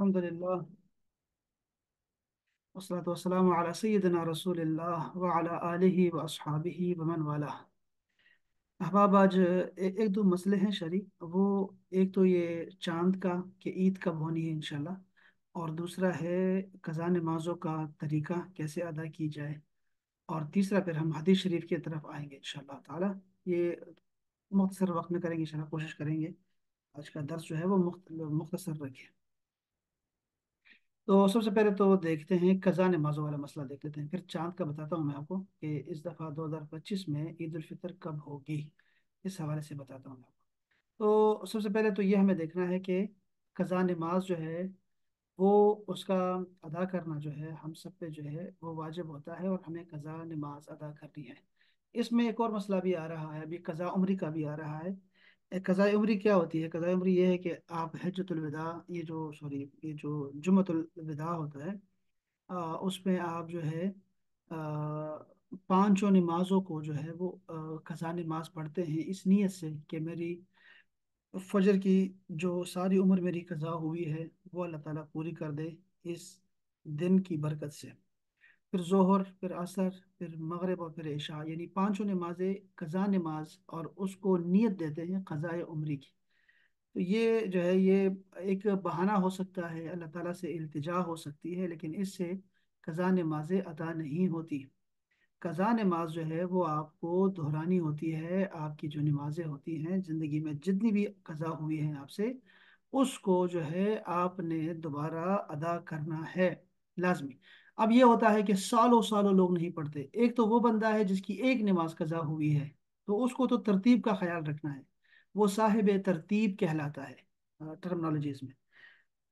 الحمد لله والصلاة والسلام على سيدنا رسول الله وعلى آله وأصحابه ومن والاه۔ अहबाब आज एक दो मसले हैं शरी वो। एक तो ये चांद का कि ईद कब होनी है इंशाल्लाह, और दूसरा है कज़ा नमाजों का तरीका कैसे अदा की जाए, और तीसरा फिर हम हदीस शरीफ की तरफ आएंगे इंशाल्लाह ताला। ये मुख्तसर वक्त में करेंगे इंशाल्लाह, कोशिश करेंगे आज का दर्स जो है वो मुख्तसर रखें। तो सबसे पहले तो देखते हैं कज़ा नमाजों वाला मसला देख लेते हैं, फिर चांद का बताता हूँ मैं आपको कि इस दफ़ा 2025 में ईद उल फितर कब होगी, इस हवाले से बताता हूँ मैं आपको। तो सबसे पहले तो ये हमें देखना है कि कज़ा नमाज जो है वो उसका अदा करना जो है हम सब पे जो है वो वाजिब होता है, और हमें कज़ा नमाज अदा करनी है। इसमें एक और मसला भी आ रहा है, अभी कज़ा उम्री का भी आ रहा है। कज़ा उम्री क्या होती है? कज़ा उम्री ये है कि आप हज्जतुल विदा, ये जो सॉरी ये जो जुम्मतुल विदा होता है, उसमें आप जो है पांचों नमाजों को जो है वो कज़ा नमाज पढ़ते हैं इस नीयत से कि मेरी फजर की जो सारी उम्र मेरी कज़ा हुई है वो अल्लाह ताला पूरी कर दे इस दिन की बरकत से। फिर जोहर, फिर असर, फिर मगरिब और फिर इशा, यानी पांचों नमाजें कज़ा नमाज, और उसको नीयत देते हैं कज़ाए उम्री की। तो ये जो है ये एक बहाना हो सकता है, अल्लाह ताला से इल्तिजा हो सकती है, लेकिन इससे कज़ा नमाजें अदा नहीं होती। कज़ा नमाज जो है वो आपको दोहरानी होती है। आपकी जो नमाजें होती हैं ज़िंदगी में जितनी भी कज़ा हुई हैं आपसे, उसको जो है आपने दोबारा अदा करना है, लाजमी। अब ये होता है कि सालों सालों लोग नहीं पढ़ते। एक तो वो बंदा है जिसकी एक नमाज कज़ा हुई है, तो उसको तो तरतीब का ख्याल रखना है, वो साहिब तरतीब कहलाता है टर्मिनोलॉजीज में।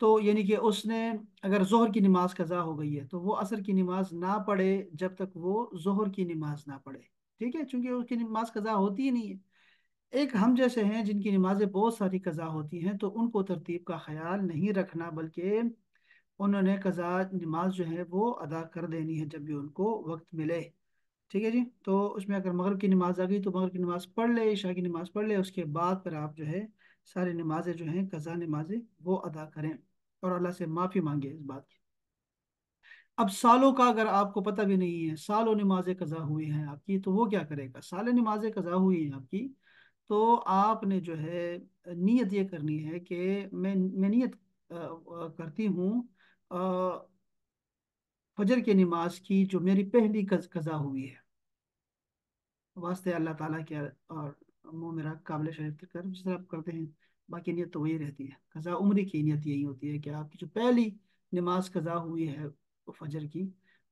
तो यानी कि उसने अगर जोहर की नमाज कज़ा हो गई है तो वो असर की नमाज ना पढ़े जब तक वो जोहर की नमाज ना पढ़े। ठीक है, क्योंकि उसकी नमाज कज़ा होती ही नहीं है। एक हम जैसे हैं जिनकी नमाजें बहुत सारी कज़ा होती हैं, तो उनको तरतीब का ख्याल नहीं रखना, बल्कि उन्होंने कज़ा नमाज जो है वो अदा कर देनी है जब भी उनको वक्त मिले। ठीक है जी। तो उसमें अगर मगरिब की नमाज आ गई तो मगरिब की नमाज पढ़ ले, इशा की नमाज पढ़ ले, उसके बाद फिर आप जो है सारी नमाजें जो हैं कज़ा नमाजें वो अदा करें, और अल्लाह से माफ़ी मांगे इस बात की। अब सालों का अगर आपको पता भी नहीं है, सालों नमाजें कज़ा हुई हैं आपकी, तो वो क्या करेगा? सालों नमाजें कज़ा हुई हैं आपकी, तो आपने जो है नियत ये करनी है कि मैं नियत करती हूँ फजर की नमाज की जो मेरी पहली कज़ा हुई है, वास्ते अल्लाह ताला के, और मुँह मेरा काबिल शरीफ कर जिस तरह आप करते हैं। बाकी नियत तो वही रहती है। कज़ा उम्री की नियत यही होती है कि आपकी जो पहली नमाज कज़ा हुई है वो फजर की,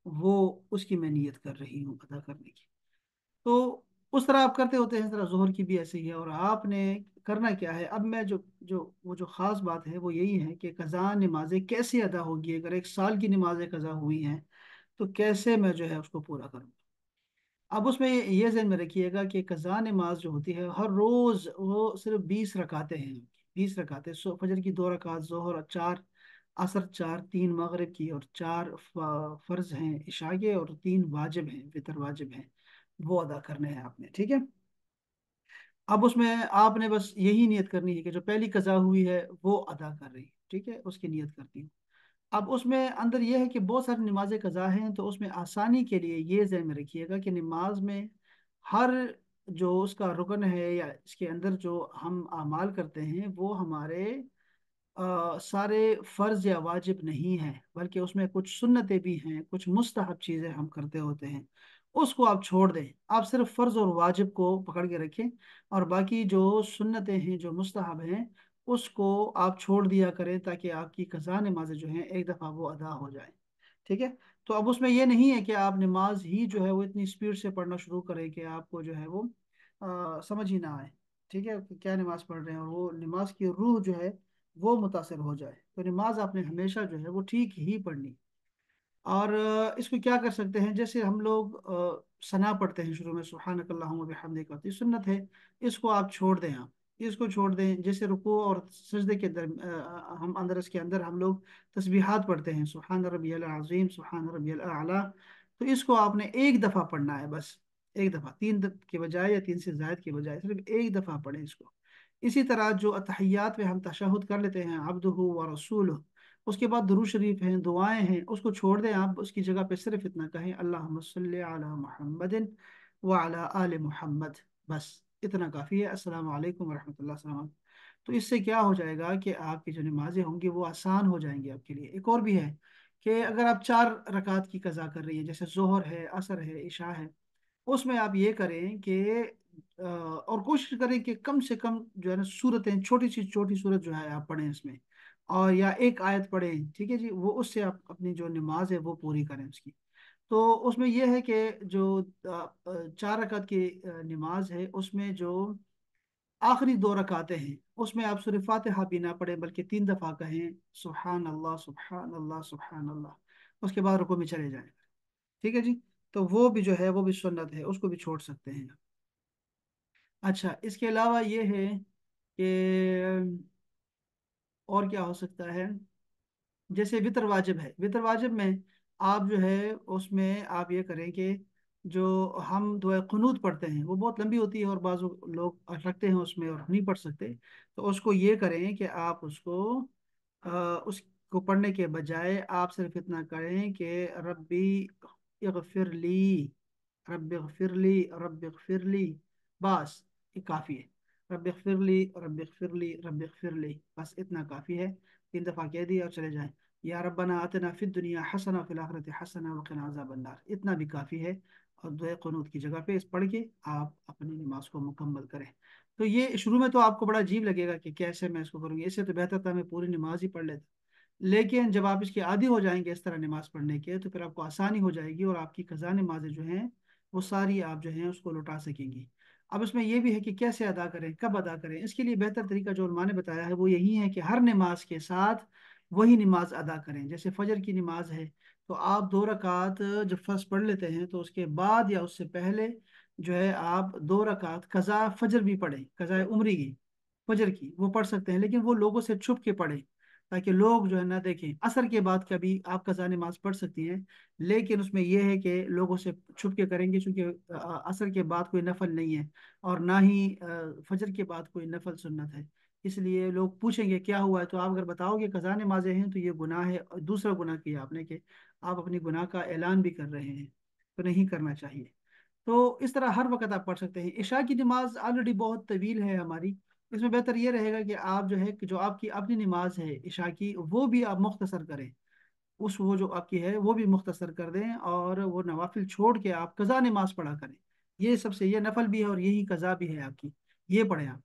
वो उसकी मैं नियत कर रही हूँ अदा करने की। तो उस तरह आप करते होते हैं, इस तरह जोहर की भी ऐसे ही है। और आपने करना क्या है? अब मैं जो जो वो जो खास बात है वो यही है कि कज़ा नमाजें कैसे अदा होगी। अगर एक साल की नमाजें कज़ा हुई हैं तो कैसे मैं जो है उसको पूरा करूँ। अब उसमें ये ज़हन में रखिएगा कि कज़ा नमाज जो होती है हर रोज़ वो सिर्फ 20 रकातें हैं। 20 रकातें, सो फजर की 2 रकात, जोहर और 4, असर 4, 3 मगरिब की, और 4 फ़र्ज हैं इशा के, और 3 वाजिब हैं, फितर वाजिब हैं, वो अदा करने हैं आपने। ठीक है। अब उसमें आपने बस यही नियत करनी है कि जो पहली कज़ा हुई है वो अदा कर रही है। ठीक है, उसकी नियत करती हूँ। अब उसमें अंदर यह है कि बहुत सारी नमाजें कज़ा हैं, तो उसमें आसानी के लिए ये ज़हन में रखिएगा कि नमाज में हर जो उसका रुकन है या इसके अंदर जो हम अमाल करते हैं वो हमारे सारे फ़र्ज या वाजिब नहीं हैं, बल्कि उसमें कुछ सुन्नतें भी हैं, कुछ मुस्तहब चीज़ें हम करते होते हैं। उसको आप छोड़ दें, आप सिर्फ फ़र्ज और वाजिब को पकड़ के रखें, और बाकी जो सुन्नतें हैं जो मुस्तहब हैं उसको आप छोड़ दिया करें, ताकि आपकी कज़ा नमाजें जो हैं एक दफ़ा वो अदा हो जाए। ठीक है। तो अब उसमें ये नहीं है कि आप नमाज ही जो है वो इतनी स्पीड से पढ़ना शुरू करें कि आपको जो है वो समझ ही ना आए। ठीक है, कि क्या नमाज पढ़ रहे हैं, और वो नमाज की रूह जो है वो मुतासर हो जाए। तो नमाज आपने हमेशा जो है वो ठीक ही पढ़नी। और इसको क्या कर सकते हैं, जैसे हम लोग सना पढ़ते हैं शुरू में, सुब्हानक अल्लाहुम्मा बिहम्दिक, तो ये सुन्नत है, इसको आप छोड़ दें। आप इसको छोड़ दें। जैसे रुकू और सजदे के हम अंदर इसके अंदर हम लोग तस्बीहात पढ़ते हैं, सुब्हान रब्बियल अज़ीम, सुब्हान रब्बियल आला, तो इसको आपने एक दफ़ा पढ़ना है बस। एक दफ़ा, के बजाय या तीन से ज़ायद के बजाय सिर्फ एक दफ़ा पढ़ें इसको। इसी तरह जो अतहियात में हम तशहुद कर लेते हैं, अब्दुहु व रसूलुहु, اس کے بعد درود شریف ہیں، دعائیں ہیں، اس کو چھوڑ دیں آپ، اس کی جگہ پہ صرف اتنا کہیں اللہم صلی علی محمد وعلی آل محمد، بس اتنا کافی ہے، السلام علیکم ورحمۃ اللہ، السلام علیکم۔ تو اس سے کیا ہو جائے گا کہ آپ کی جو نمازیں ہوں گی وہ آسان ہو جائیں گی آپ کے لیے۔ ایک اور بھی ہے کہ اگر آپ 4 رکعت کی قضا کر رہی ہیں، جیسے ظہر ہے، عصر ہے، عشاء ہے، اس میں آپ یہ کریں کہ اور کوشش کریں کہ کم سے کم جو ہے نا صورتیں، چھوٹی سی چھوٹی صورت جو ہے آپ پڑھیں اس میں، اور یا ایک آیت پڑھیں، ٹھیک ہے جی، وہ اس سے آپ اپنی جو نماز ہے وہ پوری کریں اس کی۔ تو اس میں یہ ہے کہ جو 4 رکعت کی نماز ہے، اس میں جو آخری 2 رکعتیں ہیں، اس میں آپ سورہ فاتحہ بھی نہ پڑھیں بلکہ 3 دفعہ کہیں سبحان اللہ سبحان اللہ سبحان اللہ، اس کے بعد رکوع میں چلے جائیں، ٹھیک ہے جی۔ تو وہ بھی جو ہے وہ بھی سنت ہے، اس کو بھی چھوڑ سکتے ہیں۔ اچھا، اس کے علاوہ یہ ہے کہ اور کیا ہو سکتا ہے، جیسے وطر واجب ہے، وطر واجب میں آپ جو ہے اس میں آپ یہ کریں کہ جو ہم دعائے قنوت پڑھتے ہیں وہ بہت لمبی ہوتی ہے اور بعض لوگ رکھتے ہیں اس میں اور نہیں پڑھ سکتے، تو اس کو یہ کریں کہ آپ اس کو اس کو پڑھنے کے بجائے آپ صرف اتنا کریں کہ ربی اغفر لی، رب اغفر لی، رب اغفر لی، بس یہ کافی ہے، رب اغفر لی، رب اغفر لی، رب اغفر لی، بس اتنا کافی ہے، 3 دفعہ کہہ دیا اور چلے جائیں۔ یا ربنا آتنا فی الدنیا حسنہ فی الآخرۃ حسنہ وقنا عذاب النار، اتنا بھی کافی ہے، اور دعائے قنوت کی جگہ پہ اس پڑھ کے آپ اپنی نماز کو مکمل کریں۔ تو یہ شروع میں تو آپ کو بڑا عجیب لگے گا کہ کیسے میں اس کو کروں گی، اس سے تو بہتر تھا میں پوری نماز ہی پڑھ لیتا، لیکن جب آپ اس کے عادی ہو جائیں گے اس طرح نماز پڑھنے کے، تو پھر آپ کو آسانی ہو جائے گی، اور آپ کی قضا نمازیں جو ہیں وہ ساری آپ جو ہیں اس کو لوٹا سکیں گی۔ اب اس میں یہ بھی ہے کہ کیسے ادا کریں، کب ادا کریں، اس کے لیے بہتر طریقہ جو علماء نے بتایا ہے وہ یہی ہے کہ ہر نماز کے ساتھ وہی نماز ادا کریں۔ جیسے فجر کی نماز ہے تو آپ 2 رکعت جب فرض پڑھ لیتے ہیں تو اس کے بعد یا اس سے پہلے جو ہے آپ 2 رکعت قضا فجر بھی پڑھیں، قضا عمری کی، فجر کی وہ پڑھ سکتے ہیں، لیکن وہ لوگوں سے چھپ کے پڑھیں تاکہ لوگ جو ہے نہ دیکھیں۔ عصر کے بعد کبھی آپ قضا نماز پڑھ سکتی ہیں، لیکن اس میں یہ ہے کہ لوگوں سے چھپ کے کریں گے، چونکہ عصر کے بعد کوئی نفل نہیں ہے، اور نہ ہی فجر کے بعد کوئی نفل سنت ہے، اس لیے لوگ پوچھیں گے کیا ہوا ہے، تو آپ اگر بتاؤ گے قضا نمازیں ہیں تو یہ گناہ ہے، اور دوسرا گناہ کیا آپ نے کہ آپ اپنی گناہ کا اعلان بھی کر رہے ہیں، تو نہیں کرنا چاہیے۔ تو اس طرح ہر وقت آپ پڑھ سکتے ہیں۔ عشاء کی نماز آلریڈی بہت طویل ہے ہماری، اس میں بہتر یہ رہے گا کہ آپ جو ہے کہ جو آپ کی اپنی نماز ہے عشاء کی وہ بھی آپ مختصر کریں، اس وہ جو آپ کی ہے وہ بھی مختصر کر دیں، اور وہ نوافل چھوڑ کے آپ قضا نماز پڑھا کریں، یہ سب سے، یہ نفل بھی ہے اور یہی قضا بھی ہے آپ کی، یہ پڑھیں آپ۔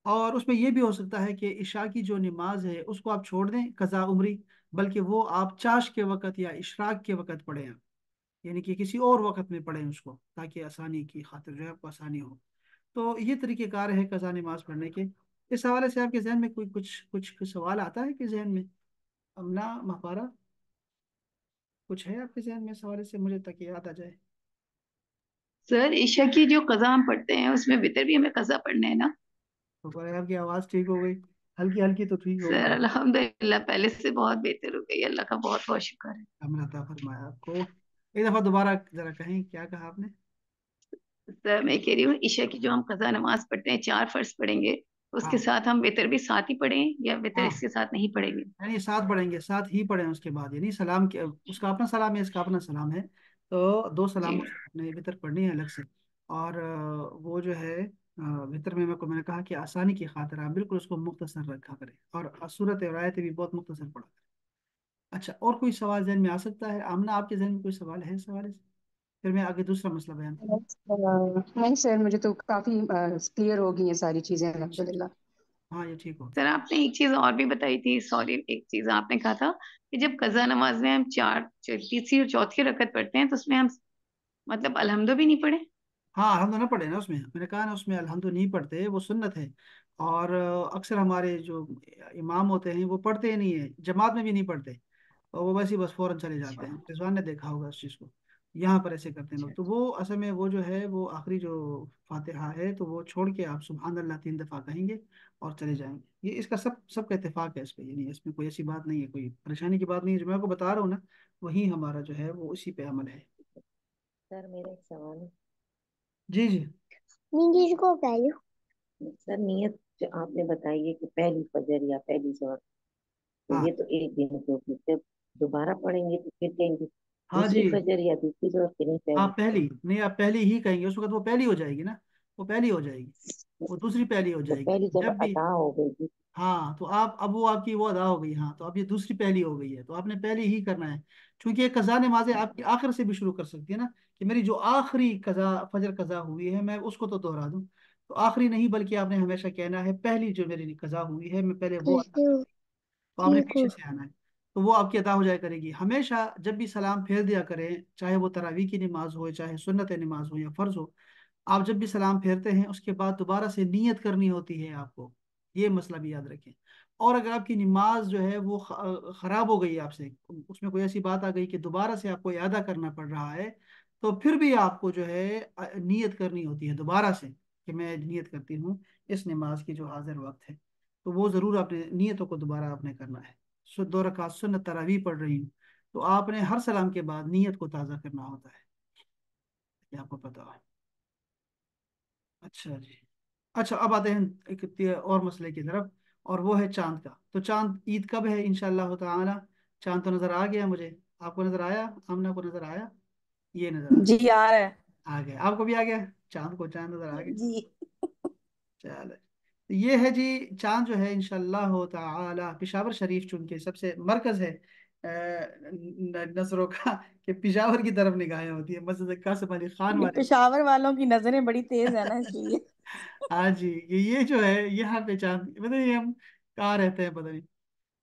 اور اس میں یہ بھی ہو سکتا ہے کہ عشاء کی جو نماز ہے اس کو آپ چھوڑ دیں قضا عمری، بلکہ وہ آپ چاش کے وقت یا اشراق کے وقت پڑھیں آپ، یعنی کہ کسی اور وقت میں پڑھیں اس کو، تاکہ آسانی کی خاطر جو ہے آپ کو آسانی ہو۔ تو یہ طریقہ کار ہے قضا نماز پڑھنے کے۔ اس حوالے سے آپ کے ذہن میں کوئی کچھ سوال آتا ہے کہ ذہن میں؟ امنا مہپارا، کچھ ہے آپ کے ذہن میں اس حوالے سے، مجھے تک یاد آ جائے؟ سر عشاء کی جو قضا ہم پڑھتے ہیں اس میں وطر بھی ہمیں قضا پڑھنا ہے نا؟ تو پر آپ کی آواز ٹھیک ہو گئی، ہلکی ہلکی تو ٹھیک ہو سر گئی۔ الحمدللہ پہلے سے بہت بہتر ہو گئی، اللہ کا بہت بہت شکر ہے۔ ہم عطا فرمایا آپ کو۔ ایک دفعہ دوبارہ ذرا کہیں، کیا کہا آپ نے؟ سر میں کہہ رہی ہوں عشاء کی جو ہم قضا نماز پڑھتے ہیں 4 فرض پڑھیں گے، اس کے ہاں ساتھ ہم وطر بھی ساتھ ہی پڑھیں یا وطر ہاں، اس کے ساتھ نہیں پڑھیں گے؟ یعنی ساتھ پڑھیں گے، ساتھ ہی پڑھیں اس کے بعد، یعنی سلام کے، اس کا اپنا سلام ہے، اس کا اپنا سلام ہے، تو دو جی سلاموں سے اپنے وطر پڑھنی ہے الگ سے۔ اور وہ جو ہے وطر میں نے کہا کہ آسانی کی خاطر آپ بالکل اس کو مختصر رکھا کریں، اور صورت اور آیتیں بھی بہت مختصر پڑھا کریں۔ اچھا، اور کوئی سوال ذہن میں آ سکتا ہے؟ آمنہ آپ کے ذہن میں کوئی سوال ہے اس حوالے سے؟ پھر میں آگے دوسرا مسئلہ بیان کروں۔ نہیں سر، مجھے تو کافی کلیئر ہو گئی ہیں ساری چیزیں اچھا الحمدللہ۔ ہاں، یہ ٹھیک ہو سر، گیا۔ آپ نے ایک چیز اور بھی بتائی تھی، سوری، ایک چیز آپ نے کہا تھا کہ جب قضا نماز میں ہم تیسری اور چوتھی رکعت پڑھتے ہیں تو اس میں ہم مطلب الحمد بھی نہیں پڑھے؟ ہاں، الحمد نہ پڑھے نا اس میں نے کہا نا اس میں الحمد نہیں پڑھتے، وہ سنت ہے، اور اکثر ہمارے جو امام ہوتے ہیں وہ پڑھتے ہی نہیں ہیں، جماعت میں بھی نہیں پڑھتے، اور وہ ویسے ہی بس فوراً چلے اچھا جاتے ہیں، رضوان نے دیکھا ہوگا اس چیز کو، یہاں پر ایسے کرتے ہیں لوگ، اچھا تو اچھا۔ وہ اصل میں وہ جو ہے وہ آخری جو فاتحہ ہے تو وہ چھوڑ کے آپ سبحان اللہ 3 دفعہ کہیں گے اور چلے جائیں گے، یہ اس کا سب کا اتفاق ہے اس پہ، یعنی اس میں کوئی ایسی بات نہیں ہے، کوئی پریشانی کی بات نہیں ہے، جو میں آپ کو بتا رہا ہوں نا وہی ہمارا جو ہے وہ اسی پہ عمل ہے۔ سر میرا ایک سوال ہے۔ جی جی، نیند کو پہلو سر نیت جو آپ نے بتائی ہے کہ پہلی فجر یا پہلی ظہر، तो हाँ ये तो एक दिन के ऊपर जब दोबारा पढ़ेंगे तो फिर कहेंगे हाँ दूसरी जी। फजर या दूसरी जोर की नहीं आप पहली। पहली नहीं, आप पहली ही कहेंगे, उस वक्त वो पहली हो जाएगी ना, वो पहली हो जाएगी, वो दूसरी पहली हो तो जाएगी पहली जब जब भी। अदा हो गई। हाँ तो आप, अब वो आपकी वो अदा हो गई, हाँ तो अब ये दूसरी पहली हो गई है, तो आपने पहली ही करना है। क्योंकि ये कज़ा नमाजें आपकी आखिर से भी शुरू कर सकती है ना, कि मेरी जो आखिरी कज़ा फजर कज़ा हुई है मैं उसको तो दोहरा दूं। तो आखिरी नहीं, बल्कि आपने हमेशा कहना है पहली जो मेरी कज़ा हुई है मैं पहले वो अदा कैसे कर, हो? तो आपने ठीक पीछे हो? से आना है। तो वो आपकी अदा हो जाया करेगी। हमेशा जब भी सलाम फेर दिया करें, चाहे वो तरावी की नमाज हो, चाहे सुन्नत नमाज हो या फर्ज हो, आप जब भी सलाम फेरते हैं उसके बाद दोबारा से नीयत करनी होती है आपको, ये मसला भी याद रखें। और अगर आपकी नमाज जो है वो खराब हो गई आपसे, उसमें कोई ऐसी बात आ गई कि दोबारा से आपको यादा करना पड़ रहा है, तो फिर भी आपको जो है नीयत करनी होती है दोबारा से, कि मैं नियत करती हूँ इस नमाज की जो हाजिर वक्त है। तो वो ज़रूर आपने नियतों को दोबारा आपने करना है। 2 रकात सुन्नत तरावी पढ़ रही हूँ, तो आपने हर सलाम के बाद नियत को ताज़ा करना होता है, ये आपको पता है। अच्छा जी। अच्छा अब आते हैं एक और मसले की तरफ, और वो है चांद का। तो चांद ईद कब है इंशाअल्लाह ताला? चांद तो नजर आ गया मुझे, आपको नजर आया, आमना को नजर आया, ये नजर आ, जी यार है। आ गया, आपको भी आ गया, चांद को चांद नजर आ गया। जी। चलो, तो ये है जी, चांद जो है इंशाअल्लाह ताला पिशावर शरीफ चूंकि सबसे मरकज है नजरों का, कि पिशावर की तरफ निगाहें होती है, मस्जिद कासिम अली खान ये वाले। पेशावर वालों की नजरें बड़ी तेज है ना, इसलिए। हाँ जी, ये जो है यहाँ पे चांद, पता नहीं हम कहाँ रहते हैं, पता नहीं।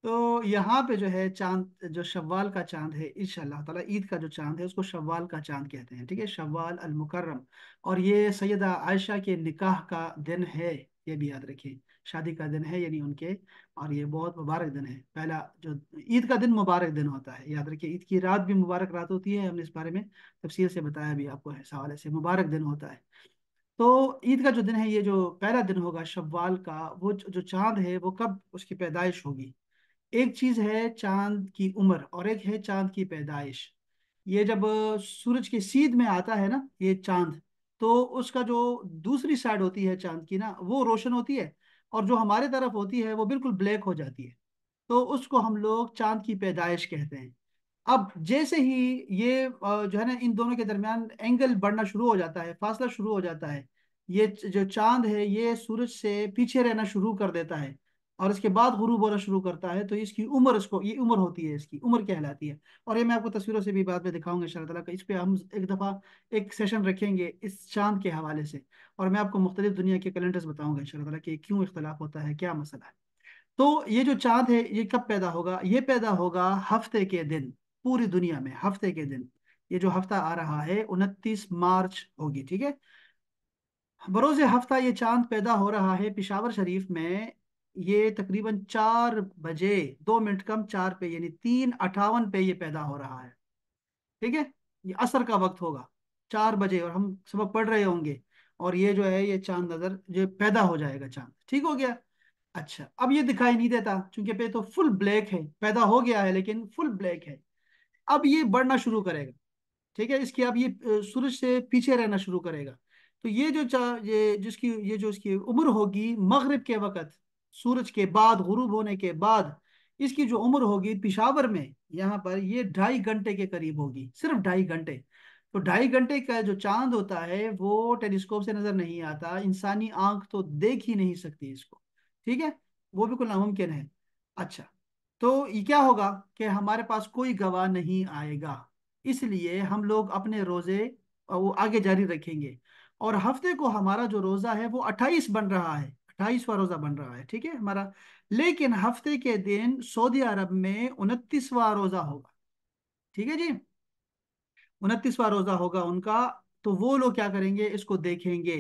तो यहाँ पे जो है चांद, जो शव्वाल का चांद है इंशाअल्लाह ताला, ईद का जो चांद है उसको शव्वाल का चांद कहते हैं, ठीक है, शव्वाल अल मुकर्रम। और ये सैयदा आयशा के निकाह का दिन है, ये भी याद रखिए, शादी का दिन है यानी उनके। और ये बहुत मुबारक दिन है, पहला जो ईद का दिन मुबारक दिन होता है, याद रखिए, ईद की रात भी मुबारक रात होती है, हमने इस बारे में तफसील से बताया भी आपको, इस हवाले से मुबारक दिन होता है। तो ईद का जो दिन है, ये जो पहला दिन होगा शव्वाल का, वो जो चांद है वो कब उसकी पैदाइश होगी। एक चीज है चांद की उम्र, और एक है चांद की पैदाइश। ये जब सूरज के सीध में आता है ना ये चांद, तो उसका जो दूसरी साइड होती है चांद की ना, वो रोशन होती है, और जो हमारे तरफ होती है वो बिल्कुल ब्लैक हो जाती है। तो उसको हम लोग चांद की पैदाइश कहते हैं। अब जैसे ही ये जो है ना, इन दोनों के दरमियान एंगल बढ़ना शुरू हो जाता है, फासला शुरू हो जाता है, ये जो चांद है ये सूरज से पीछे रहना शुरू कर देता है, और इसके बाद गुरूब होना शुरू करता है, तो इसकी उम्र, इसको ये उम्र होती है, इसकी उम्र कहलाती है। और ये मैं आपको तस्वीरों से भी बाद में दिखाऊंगा इंशाअल्लाह ताला, इस पे हम एक दफ़ा एक सेशन रखेंगे इस चांद के हवाले से, और मैं आपको मुख्तलिफ दुनिया के कैलेंडर्स बताऊंगा इंशाअल्लाह ताला कि क्यों इख्तलाफ होता है, क्या मसला है। तो ये जो चांद है ये कब पैदा होगा? ये पैदा होगा हफ्ते के दिन, पूरी दुनिया में हफ्ते के दिन। ये जो हफ्ता आ रहा है 29 मार्च होगी, ठीक है, बरोज हफ्ता ये चांद पैदा हो रहा है पिशावर शरीफ में। ये तकरीबन 4 बजे 2 मिनट कम 4 पे, यानी 3:58 पे ये पैदा हो रहा है, ठीक है। ये असर का वक्त होगा, 4 बजे, और हम सबक पढ़ रहे होंगे, और ये जो है ये चांद नजर जो पैदा हो जाएगा, चांद ठीक हो गया। अच्छा अब ये दिखाई नहीं देता क्योंकि पे तो फुल ब्लैक है, पैदा हो गया है लेकिन फुल ब्लैक है। अब ये बढ़ना शुरू करेगा, ठीक है, इसकी अब ये सूरज से पीछे रहना शुरू करेगा। तो ये जो ये जिसकी ये जो इसकी उम्र होगी मगरिब के वक़्त, सूरज के बाद, गुरूब होने के बाद, इसकी जो उम्र होगी पिशावर में यहाँ पर, ये 2.5 घंटे के करीब होगी, सिर्फ 2.5 घंटे। तो 2.5 घंटे का जो चांद होता है वो टेलीस्कोप से नजर नहीं आता, इंसानी आंख तो देख ही नहीं सकती इसको, ठीक है, वो बिल्कुल नामुमकिन है। अच्छा, तो ये क्या होगा कि हमारे पास कोई गवाह नहीं आएगा, इसलिए हम लोग अपने रोजे वो आगे जारी रखेंगे। और हफ्ते को हमारा जो रोजा है वो 28 बन रहा है, 28वां रोजा बन रहा है, ठीक है हमारा। लेकिन हफ्ते के दिन सऊदी अरब में 29वां रोजा होगा, ठीक है जी, 29वां रोजा होगा उनका। तो वो लोग क्या करेंगे, इसको देखेंगे।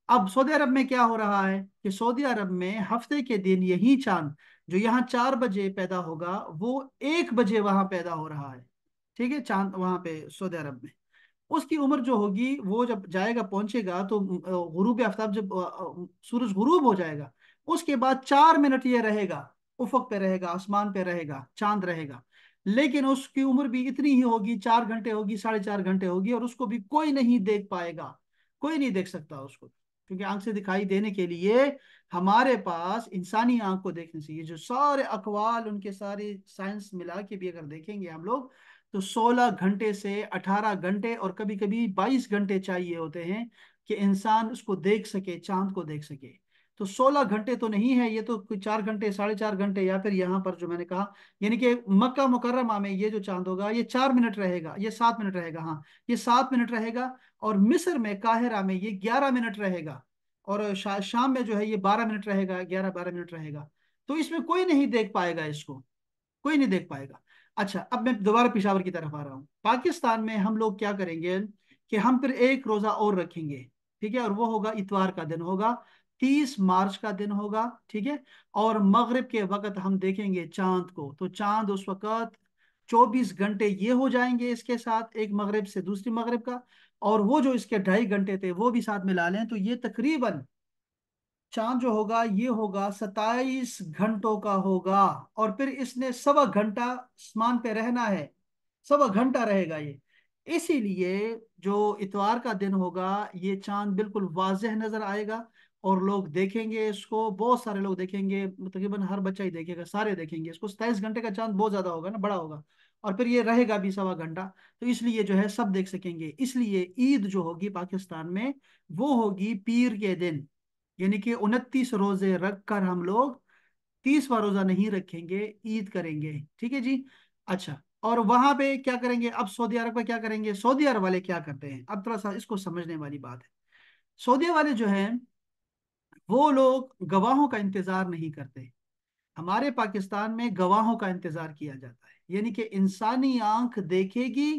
अब सऊदी अरब में क्या हो रहा है कि सऊदी अरब में हफ्ते के दिन यही चांद जो यहाँ 4 बजे पैदा होगा, वो 1 बजे वहां पैदा हो रहा है, ठीक है, चांद वहां पे सऊदी अरब में। उसकी उम्र जो होगी वो जब जाएगा पहुंचेगा, तो गुरूब आफ्ताब जब सूरज गुरूब हो जाएगा, उसके बाद 4 मिनट ये रहेगा, उफक पे रहेगा, आसमान पे रहेगा, चांद रहेगा। लेकिन उसकी उम्र भी इतनी ही होगी, 4 घंटे होगी, 4.5 घंटे होगी, और उसको भी कोई नहीं देख पाएगा, कोई नहीं देख सकता उसको, क्योंकि आंख से दिखाई देने के लिए हमारे पास इंसानी आंख को देखने से, ये जो सारे अकवाल उनके सारे साइंस मिला के भी अगर देखेंगे हम लोग, तो 16 घंटे से 18 घंटे और कभी कभी 22 घंटे चाहिए होते हैं कि इंसान उसको देख सके, चांद को देख सके। तो 16 घंटे तो नहीं है, ये तो कोई 4 घंटे, 4.5 घंटे, या फिर यहाँ पर जो मैंने कहा, यानी कि मक्का मुकर्रमा में ये जो चांद होगा ये 4 मिनट रहेगा, ये 7 मिनट रहेगा, हाँ ये 7 मिनट रहेगा। और मिस्र में काहिरा में ये 11 मिनट रहेगा। और शाम में जो है ये 12 मिनट रहेगा, 11-12 मिनट रहेगा। तो इसमें कोई नहीं देख पाएगा इसको, कोई नहीं देख पाएगा। अच्छा, अब मैं दोबारा पिशावर की तरफ आ रहा हूँ। पाकिस्तान में हम लोग क्या करेंगे कि हम फिर एक रोजा और रखेंगे, ठीक है, और वो होगा इतवार का दिन होगा, 30 मार्च का दिन होगा, ठीक है। और मगरिब के वक्त हम देखेंगे चांद को, तो चांद उस वक्त 24 घंटे ये हो जाएंगे इसके साथ, एक मगरिब से दूसरी मगरिब का, और वो जो इसके 2.5 घंटे थे वो भी साथ मिला लें, तो ये तकरीबन चांद जो होगा ये होगा 27 घंटों का होगा। और फिर इसने 1.25 घंटा आसमान पे रहना है, 1.25 घंटा रहेगा ये। इसीलिए जो इतवार का दिन होगा ये चांद बिल्कुल वाज़ेह नजर आएगा, और लोग देखेंगे इसको, बहुत सारे लोग देखेंगे, तकरीबन हर बच्चा ही देखेगा, सारे देखेंगे इसको। 27 घंटे का चांद बहुत ज्यादा होगा ना, बड़ा होगा, और फिर ये रहेगा भी 1.25 घंटा। तो इसलिए जो है सब देख सकेंगे। इसलिए ईद जो होगी पाकिस्तान में वो होगी पीर के दिन, यानी कि 29 रोजे रख कर हम लोग 30वां रोजा नहीं रखेंगे, ईद करेंगे, ठीक है जी। अच्छा, और वहां पे क्या करेंगे, अब सऊदी अरब का क्या करेंगे, सऊदी अरब वाले क्या करते हैं, अब थोड़ा सा इसको समझने वाली बात है। सऊदी वाले जो हैं वो लोग गवाहों का इंतजार नहीं करते। हमारे पाकिस्तान में गवाहों का इंतजार किया जाता है, यानी कि इंसानी आंख देखेगी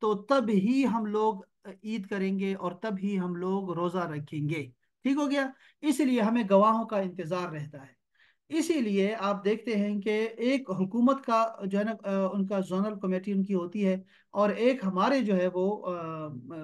तो तब ही हम लोग ईद करेंगे और तब ही हम लोग रोजा रखेंगे, ठीक हो गया। इसलिए हमें गवाहों का इंतजार रहता है। इसीलिए आप देखते हैं कि एक हुकूमत का जो है ना, उनका जोनल कमेटी उनकी होती है, और एक हमारे जो है वो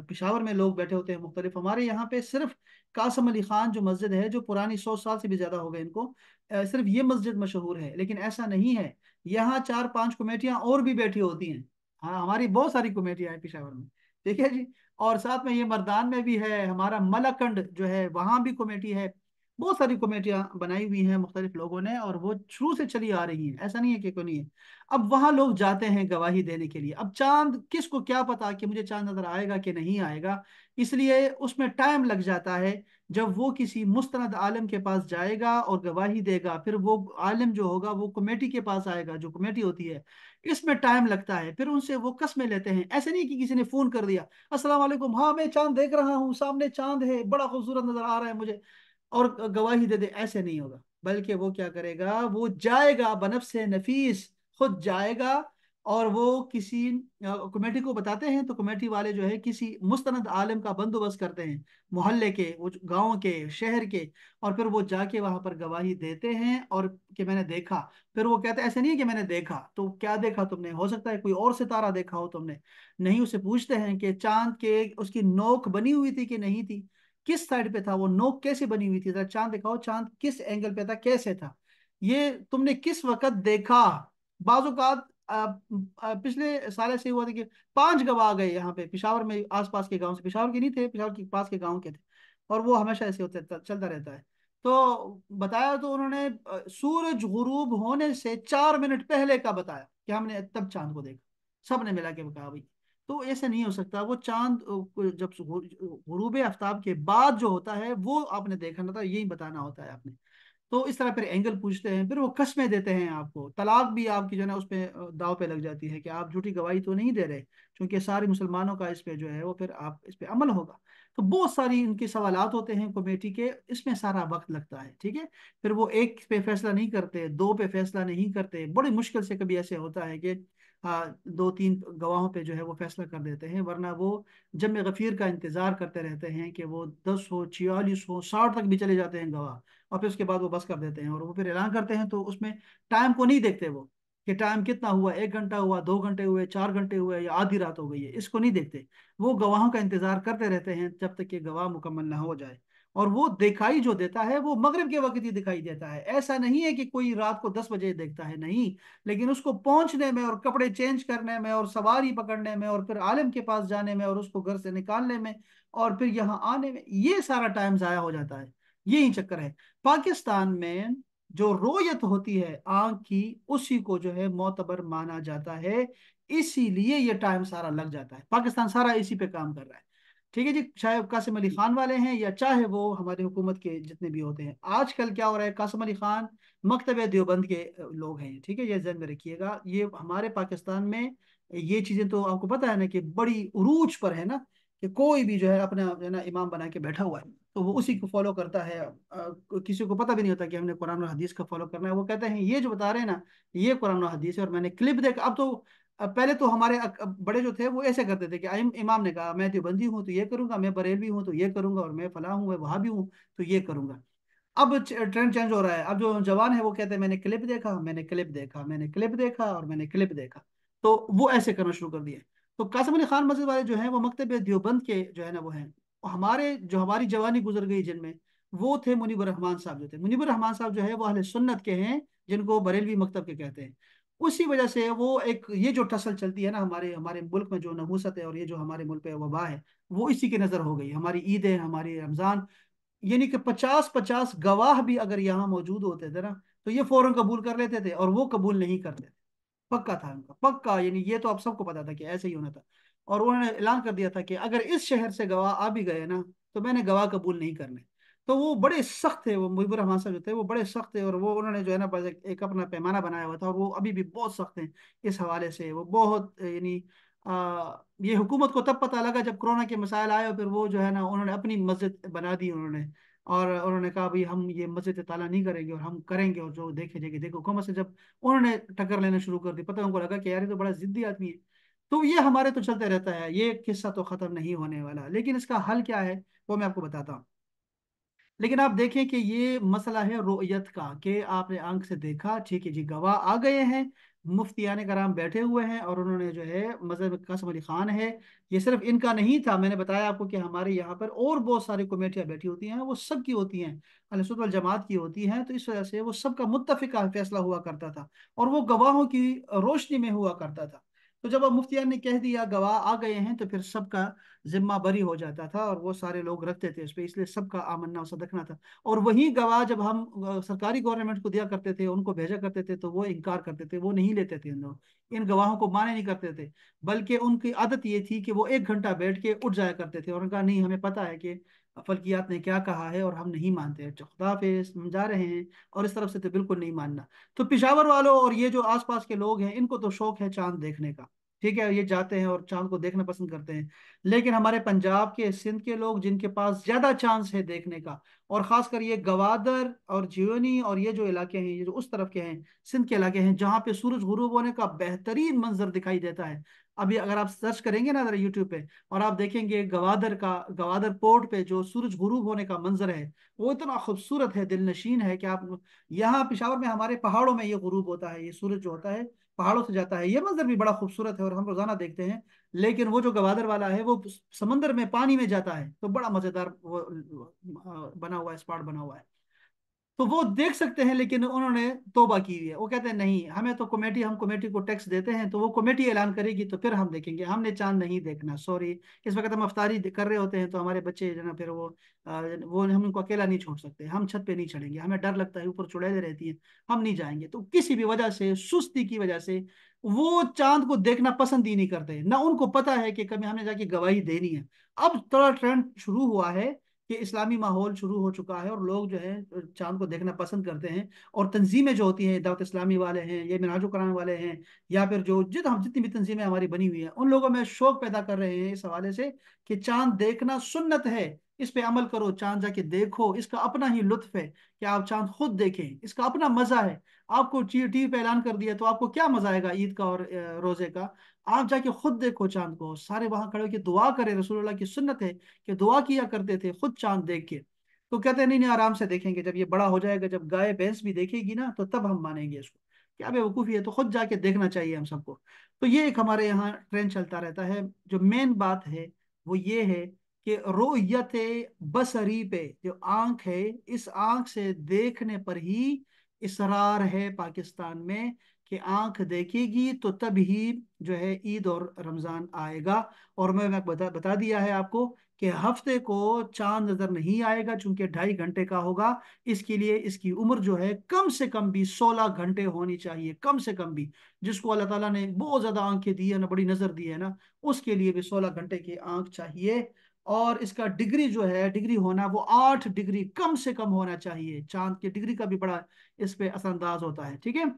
पिशावर में लोग बैठे होते हैं मुख्तलिफ। हमारे यहाँ पे सिर्फ कासम अली खान जो मस्जिद है, जो पुरानी 100 साल से भी ज्यादा हो गए इनको, सिर्फ ये मस्जिद मशहूर है, लेकिन ऐसा नहीं है। यहाँ 4-5 कमेटियां और भी बैठी होती हैं। हाँ, हमारी बहुत सारी कमेटियां हैं पिशावर में, ठीक है जी। और साथ में ये मर्दान में भी है, हमारा मलाकंड जो है वहां भी कमेटी है। बहुत सारी कमेटियां बनाई हुई हैं मुख्तलिफ लोगों ने, और वो शुरू से चली आ रही हैं, ऐसा नहीं है कि कोई नहीं है। अब वहां लोग जाते हैं गवाही देने के लिए। अब चांद किसको क्या पता कि मुझे चांद नजर आएगा कि नहीं आएगा, इसलिए उसमें टाइम लग जाता है। जब वो किसी मुस्तनद आलिम के पास जाएगा और गवाही देगा, फिर वो आलिम जो होगा वो कमेटी के पास आएगा, जो कमेटी होती है, इसमें टाइम लगता है। फिर उनसे वो कसमें लेते हैं, ऐसे नहीं कि किसी ने फोन कर दिया, अस्सलाम वालेकुम, हाँ मैं चांद देख रहा हूँ, सामने चांद है, बड़ा खूबसूरत नजर आ रहा है मुझे, और गवाही दे दे, ऐसे नहीं होगा। बल्कि वो क्या करेगा, वो जाएगा बनफ्से नफीस, खुद जाएगा, और वो किसी कमेटी को बताते हैं, तो कमेटी वाले जो है किसी मुस्तनद आलिम का बंदोबस्त करते हैं, मोहल्ले के, वो गांव के, शहर के, और फिर वो जाके वहां पर गवाही देते हैं, और कि मैंने देखा। फिर वो कहते हैं, ऐसे नहीं है कि मैंने देखा, तो क्या देखा तुमने, हो सकता है कोई और सितारा देखा हो तुमने। नहीं, उसे पूछते हैं कि चांद के उसकी नोक बनी हुई थी कि नहीं थी, किस साइड पे था वो, नोक कैसे बनी हुई थी, जरा चांद दिखाओ, चांद किस एंगल पे था, कैसे था, ये तुमने किस वक्त देखा। बाजुकात पिछले साल से हुआ था कि 5 गवाह आ गए यहाँ पे पिशावर में, आसपास के गांव से, पिशावर के नहीं थे, पिशावर के पास के गांव के थे, और वो हमेशा ऐसे होते चलता रहता है। तो बताया तो उन्होंने सूरज गुरूब होने से 4 मिनट पहले का बताया कि हमने तब चांद को देखा। सबने मिला के कहा भाई, तो ऐसे नहीं हो सकता, वो चांद जब गुरूब आफ्ताब के बाद जो होता है वो आपने देखा ना था, यही बताना होता है आपने। तो इस तरह फिर एंगल पूछते हैं, फिर वो कस्में देते हैं आपको, तलाक भी आपकी जो है ना उस पे दाव पे लग जाती है कि आप झूठी गवाही तो नहीं दे रहे, क्योंकि सारे मुसलमानों का इस पे जो है वो फिर आप इस पे अमल होगा। तो बहुत सारी इनके सवालात होते हैं कमेटी के, इसमें सारा वक्त लगता है, ठीक है। फिर वो एक पे फैसला नहीं करते, दो पे फैसला नहीं करते, बड़ी मुश्किल से कभी ऐसे होता है कि 2-3 गवाहों पे जो है वो फैसला कर देते हैं, वरना वो जम गफीर का इंतजार करते रहते हैं कि वो 10 हो, 46 हो, 60 तक भी चले जाते हैं गवाह, और फिर उसके बाद वो बस कर देते हैं, और वो फिर ऐलान करते हैं, तो उसमें टाइम को नहीं देखते वो, कि टाइम कितना हुआ, 1 घंटा हुआ, 2 घंटे हुए, 4 घंटे हुए, या आधी रात हो गई है, इसको नहीं देखते। वो गवाहों का इंतजार करते रहते हैं जब तक कि गवाह मुकम्मल ना हो जाए। اور وہ دکھائی جو دیتا ہے وہ مغرب کے وقت ہی دکھائی دیتا ہے. ایسا نہیں ہے کہ کوئی رات کو 10 بجے دیکھتا ہے، نہیں. لیکن اس کو پہنچنے میں اور کپڑے چینج کرنے میں اور سواری پکڑنے میں اور پھر عالم کے پاس جانے میں اور اس کو گھر سے نکالنے میں اور پھر یہاں آنے میں، یہ سارا ٹائم ضائع ہو جاتا ہے. یہی چکر ہے. پاکستان میں جو رویت ہوتی ہے آنکھ کی، اسی کو جو ہے معتبر مانا جاتا ہے. اسی لیے یہ ٹائم سارا لگ جاتا ہے. پاکستان سارا اسی پہ کام کر رہا ہے. ٹھیک ہے جی، چاہے قاسم علی خان والے ہیں یا چاہے وہ ہماری حکومت کے جتنے بھی ہوتے ہیں. آج کل کیا ہو رہا ہے، قاسم علی خان مکتب دیوبند کے لوگ ہیں. ٹھیک ہے، یہ ذہن میں رکھیے گا. یہ ہمارے پاکستان میں یہ چیزیں تو آپ کو پتا ہے نا کہ بڑی عروج پر ہے نا، کہ کوئی بھی جو ہے اپنا جو ہے نا امام بنا کے بیٹھا ہوا ہے تو وہ اسی کو فالو کرتا ہے. کسی کو پتہ بھی نہیں ہوتا کہ ہم نے قرآن و حدیث کا فالو کرنا ہے. وہ کہتے ہیں یہ جو بتا رہے ہیں نا یہ قرآن و حدیث ہے. اور میں نے کلپ دیکھا. اب تو پہلے تو ہمارے بڑے جو تھے وہ ایسے کرتے تھے کہ امام نے کہا میں دیوبندی ہوں تو یہ کروں گا، میں بریلوی ہوں تو یہ کروں گا، اور میں فلاں ہوں، میں وہابی ہوں تو یہ کروں گا. اب ٹرینڈ چینج ہو رہا ہے. اب جو جوان ہے وہ کہتے ہیں میں نے کلپ دیکھا، میں نے کلپ دیکھا، میں نے کلپ دیکھا اور میں نے کلپ دیکھا. تو وہ ایسے کرنا شروع کر دیا. تو قاسم علی خان مسجد والے جو ہیں وہ مکتب دیوبند کے جو ہے نا وہ ہیں. ہمارے جو ہماری جوانی گزر گئی جن میں، وہ تھے منیب الرحمان صاحب. جو تھے منیب الرحمان صاحب جو ہے وہ اہل سنت کے ہیں، جن کو بریلوی مکتب کے کہتے ہیں. اسی وجہ سے وہ ایک یہ جو ٹسل چلتی ہے نا ہمارے ہمارے ملک میں، جو نحوست ہے اور یہ جو ہمارے ملک پہ وبا ہے، وہ اسی کی نظر ہو گئی. ہماری عیدیں، ہماری رمضان، یعنی کہ 50 50 گواہ بھی اگر یہاں موجود ہوتے تھے نا تو یہ فوراً قبول کر لیتے تھے، اور وہ قبول نہیں کرتے تھے. پکا تھا ان کا، پکا. یعنی یہ تو آپ سب کو پتا تھا کہ ایسے ہی ہونا تھا. اور انہوں نے اعلان کر دیا تھا کہ اگر اس شہر سے گواہ آ بھی گئے نا تو میں نے گواہ قبول نہیں کرنے. تو وہ بڑے سخت تھے. وہ مجیب الرحمان صاحب جو تھے وہ بڑے سخت تھے. اور وہ انہوں نے جو ہے نا بس ایک اپنا پیمانہ بنایا ہوا تھا، اور وہ ابھی بھی بہت سخت ہیں اس حوالے سے. وہ بہت یعنی یہ حکومت کو تب پتہ لگا جب کرونا کے مسائل آئے، اور پھر وہ جو ہے نا انہوں نے اپنی مسجد بنا دی انہوں نے. اور انہوں نے کہا بھائی ہم یہ مسجد تعالیٰ نہیں کریں گے، اور ہم کریں گے، اور جو دیکھے جائے گی دیکھو. حکومت سے جب انہوں نے ٹکر لینا شروع کر دی، پتہ ان کو لگا کہ یار یہ تو بڑا ضدی آدمی ہے. تو یہ ہمارے تو چلتے رہتا ہے. یہ قصہ تو ختم نہیں ہونے والا. لیکن اس کا حل کیا ہے وہ میں آپ کو بتاتا ہوں. لیکن آپ دیکھیں کہ یہ مسئلہ ہے رؤیت کا، کہ آپ نے آنکھ سے دیکھا. ٹھیک ہے جی، گواہ آ گئے ہیں، مفتیان کرام بیٹھے ہوئے ہیں، اور انہوں نے جو ہے مذہب قاسم علی خان ہے. یہ صرف ان کا نہیں تھا، میں نے بتایا آپ کو کہ ہمارے یہاں پر اور بہت ساری کمیٹیاں بیٹھی ہوتی ہیں، وہ سب کی ہوتی ہیں، اہل سنت والجماعت کی ہوتی ہیں. تو اس وجہ سے وہ سب کا متفقہ فیصلہ ہوا کرتا تھا، اور وہ گواہوں کی روشنی میں ہوا کرتا تھا. تو جب اب مفتیان نے کہہ دیا گواہ آ گئے ہیں تو پھر سب کا ذمہ بری ہو جاتا تھا، اور وہ سارے لوگ رکھتے تھے اس پہ. اس لیے سب کا آمنا و صدقنا تھا. اور وہی گواہ جب ہم سرکاری گورنمنٹ کو دیا کرتے تھے، ان کو بھیجا کرتے تھے، تو وہ انکار کرتے تھے، وہ نہیں لیتے تھے. ان گواہوں کو مانے نہیں کرتے تھے، بلکہ ان کی عادت یہ تھی کہ وہ 1 گھنٹہ بیٹھ کے اٹھ جایا کرتے تھے. اور ان کا نہیں، ہمیں پتا ہے کہ فلکیات نے کیا کہا ہے اور ہم نہیں مانتے. خدا پہ سمجھا رہے ہیں، اور اس طرف سے تو بالکل نہیں ماننا. تو پشاور والوں اور یہ جو آس پاس کے لوگ ہیں، ان کو تو شوق ہے چاند دیکھنے کا. ٹھیک ہے، یہ جاتے ہیں اور چاند کو دیکھنا پسند کرتے ہیں. لیکن ہمارے پنجاب کے، سندھ کے لوگ جن کے پاس زیادہ چانس ہے دیکھنے کا، اور خاص کر یہ گوادر اور جیونی اور یہ جو علاقے ہیں، یہ جو اس طرف کے ہیں، سندھ کے علاقے ہیں، جہاں پہ سورج غروب ہونے کا بہترین منظر دکھائی دیتا ہے. ابھی اگر آپ سرچ کریں گے نا ذرا یوٹیوب پہ، اور آپ دیکھیں گے گوادر پورٹ پہ جو سورج غروب ہونے کا منظر ہے، وہ اتنا خوبصورت ہے، دل نشین ہے کہ آپ یہاں پشاور میں ہمارے پہاڑوں میں یہ غروب ہوتا ہے، یہ سورج جو ہوتا ہے پہاڑوں سے جاتا ہے، یہ منظر بھی بڑا خوبصورت ہے اور ہم روزانہ دیکھتے ہیں. لیکن وہ جو گوادر والا ہے وہ سمندر میں پانی میں جاتا ہے، تو بڑا مزیدار وہ بنا ہوا ہے، اسپاٹ بنا ہوا ہے. تو وہ دیکھ سکتے ہیں. لیکن انہوں نے توبہ کی ہوئی ہے. وہ کہتے ہیں نہیں، ہمیں تو ہم کمیٹی کو ٹیکس دیتے ہیں، تو وہ کمیٹی اعلان کرے گی تو پھر ہم دیکھیں گے، ہم نے چاند نہیں دیکھنا، سوری. اس وقت ہم افطاری کر رہے ہوتے ہیں تو ہمارے بچے جو نا پھر وہ ہم ان کو اکیلا نہیں چھوڑ سکتے. ہم چھت پہ نہیں چڑھیں گے، ہمیں ڈر لگتا ہے، اوپر چڑیلیں رہتی ہیں، ہم نہیں جائیں گے. تو کسی بھی وجہ سے، سستی کی وجہ سے، وہ چاند کو دیکھنا پسند ہی نہیں کرتے. نہ ان کو پتا ہے کہ کبھی ہم نے جا کے گواہی دینی ہے. اب تھوڑا ٹرینڈ شروع ہوا ہے کہ اسلامی ماحول شروع ہو چکا ہے، اور لوگ جو ہے چاند کو دیکھنا پسند کرتے ہیں. اور تنظیمیں جو ہوتی ہیں، دعوت اسلامی والے ہیں، یہ منہاج القرآن والے ہیں، یا پھر جو جتنی بھی تنظیمیں ہماری بنی ہوئی ہیں، ان لوگوں میں شوق پیدا کر رہے ہیں اس حوالے سے کہ چاند دیکھنا سنت ہے، اس پہ عمل کرو، چاند جا کے دیکھو، اس کا اپنا ہی لطف ہے کہ آپ چاند خود دیکھیں، اس کا اپنا مزہ ہے. آپ کو ٹی وی پہ اعلان کر دیا تو آپ کو کیا مزہ آئے گا عید کا اور روزے کا؟ آپ جا کے خود دیکھو چاند کو، سارے وہاں کھڑے ہو کے دعا کرے. رسول اللہ کی سنت ہے کہ دعا کیا کرتے تھے خود چاند دیکھ کے. تو کہتے ہیں نہیں نہیں، آرام سے دیکھیں گے، جب یہ بڑا ہو جائے گا، جب گائے بھینس بھی دیکھے گی نا تو تب ہم مانیں گے اس کو. کیا بے وقوفی ہے، تو خود جا کے دیکھنا چاہیے ہم سب کو. تو یہ ایک ہمارے یہاں ٹرینڈ چلتا رہتا ہے. جو مین بات ہے وہ یہ ہے کہ रोयत बसरी पे, जो आंख है, इस आंख से देखने पर ही इसरार है पाकिस्तान में कि आंख देखेगी तो तब ही जो है ईद और रमजान आएगा। और मैं बता दिया है आपको कि हफ्ते को चांद नजर नहीं आएगा चूंकि 2.5 घंटे का होगा। इसके लिए इसकी उम्र जो है कम से कम भी 16 घंटे होनी चाहिए, कम से कम भी। जिसको अल्लाह ताला ने बहुत ज्यादा आंखें दी है ना, बड़ी नजर दी है ना, उसके लिए भी 16 घंटे की आंख चाहिए। और इसका डिग्री जो है, डिग्री होना वो 8 डिग्री कम से कम होना चाहिए। चांद की डिग्री का भी बड़ा इस पे असरअंदाज होता है, ठीक है।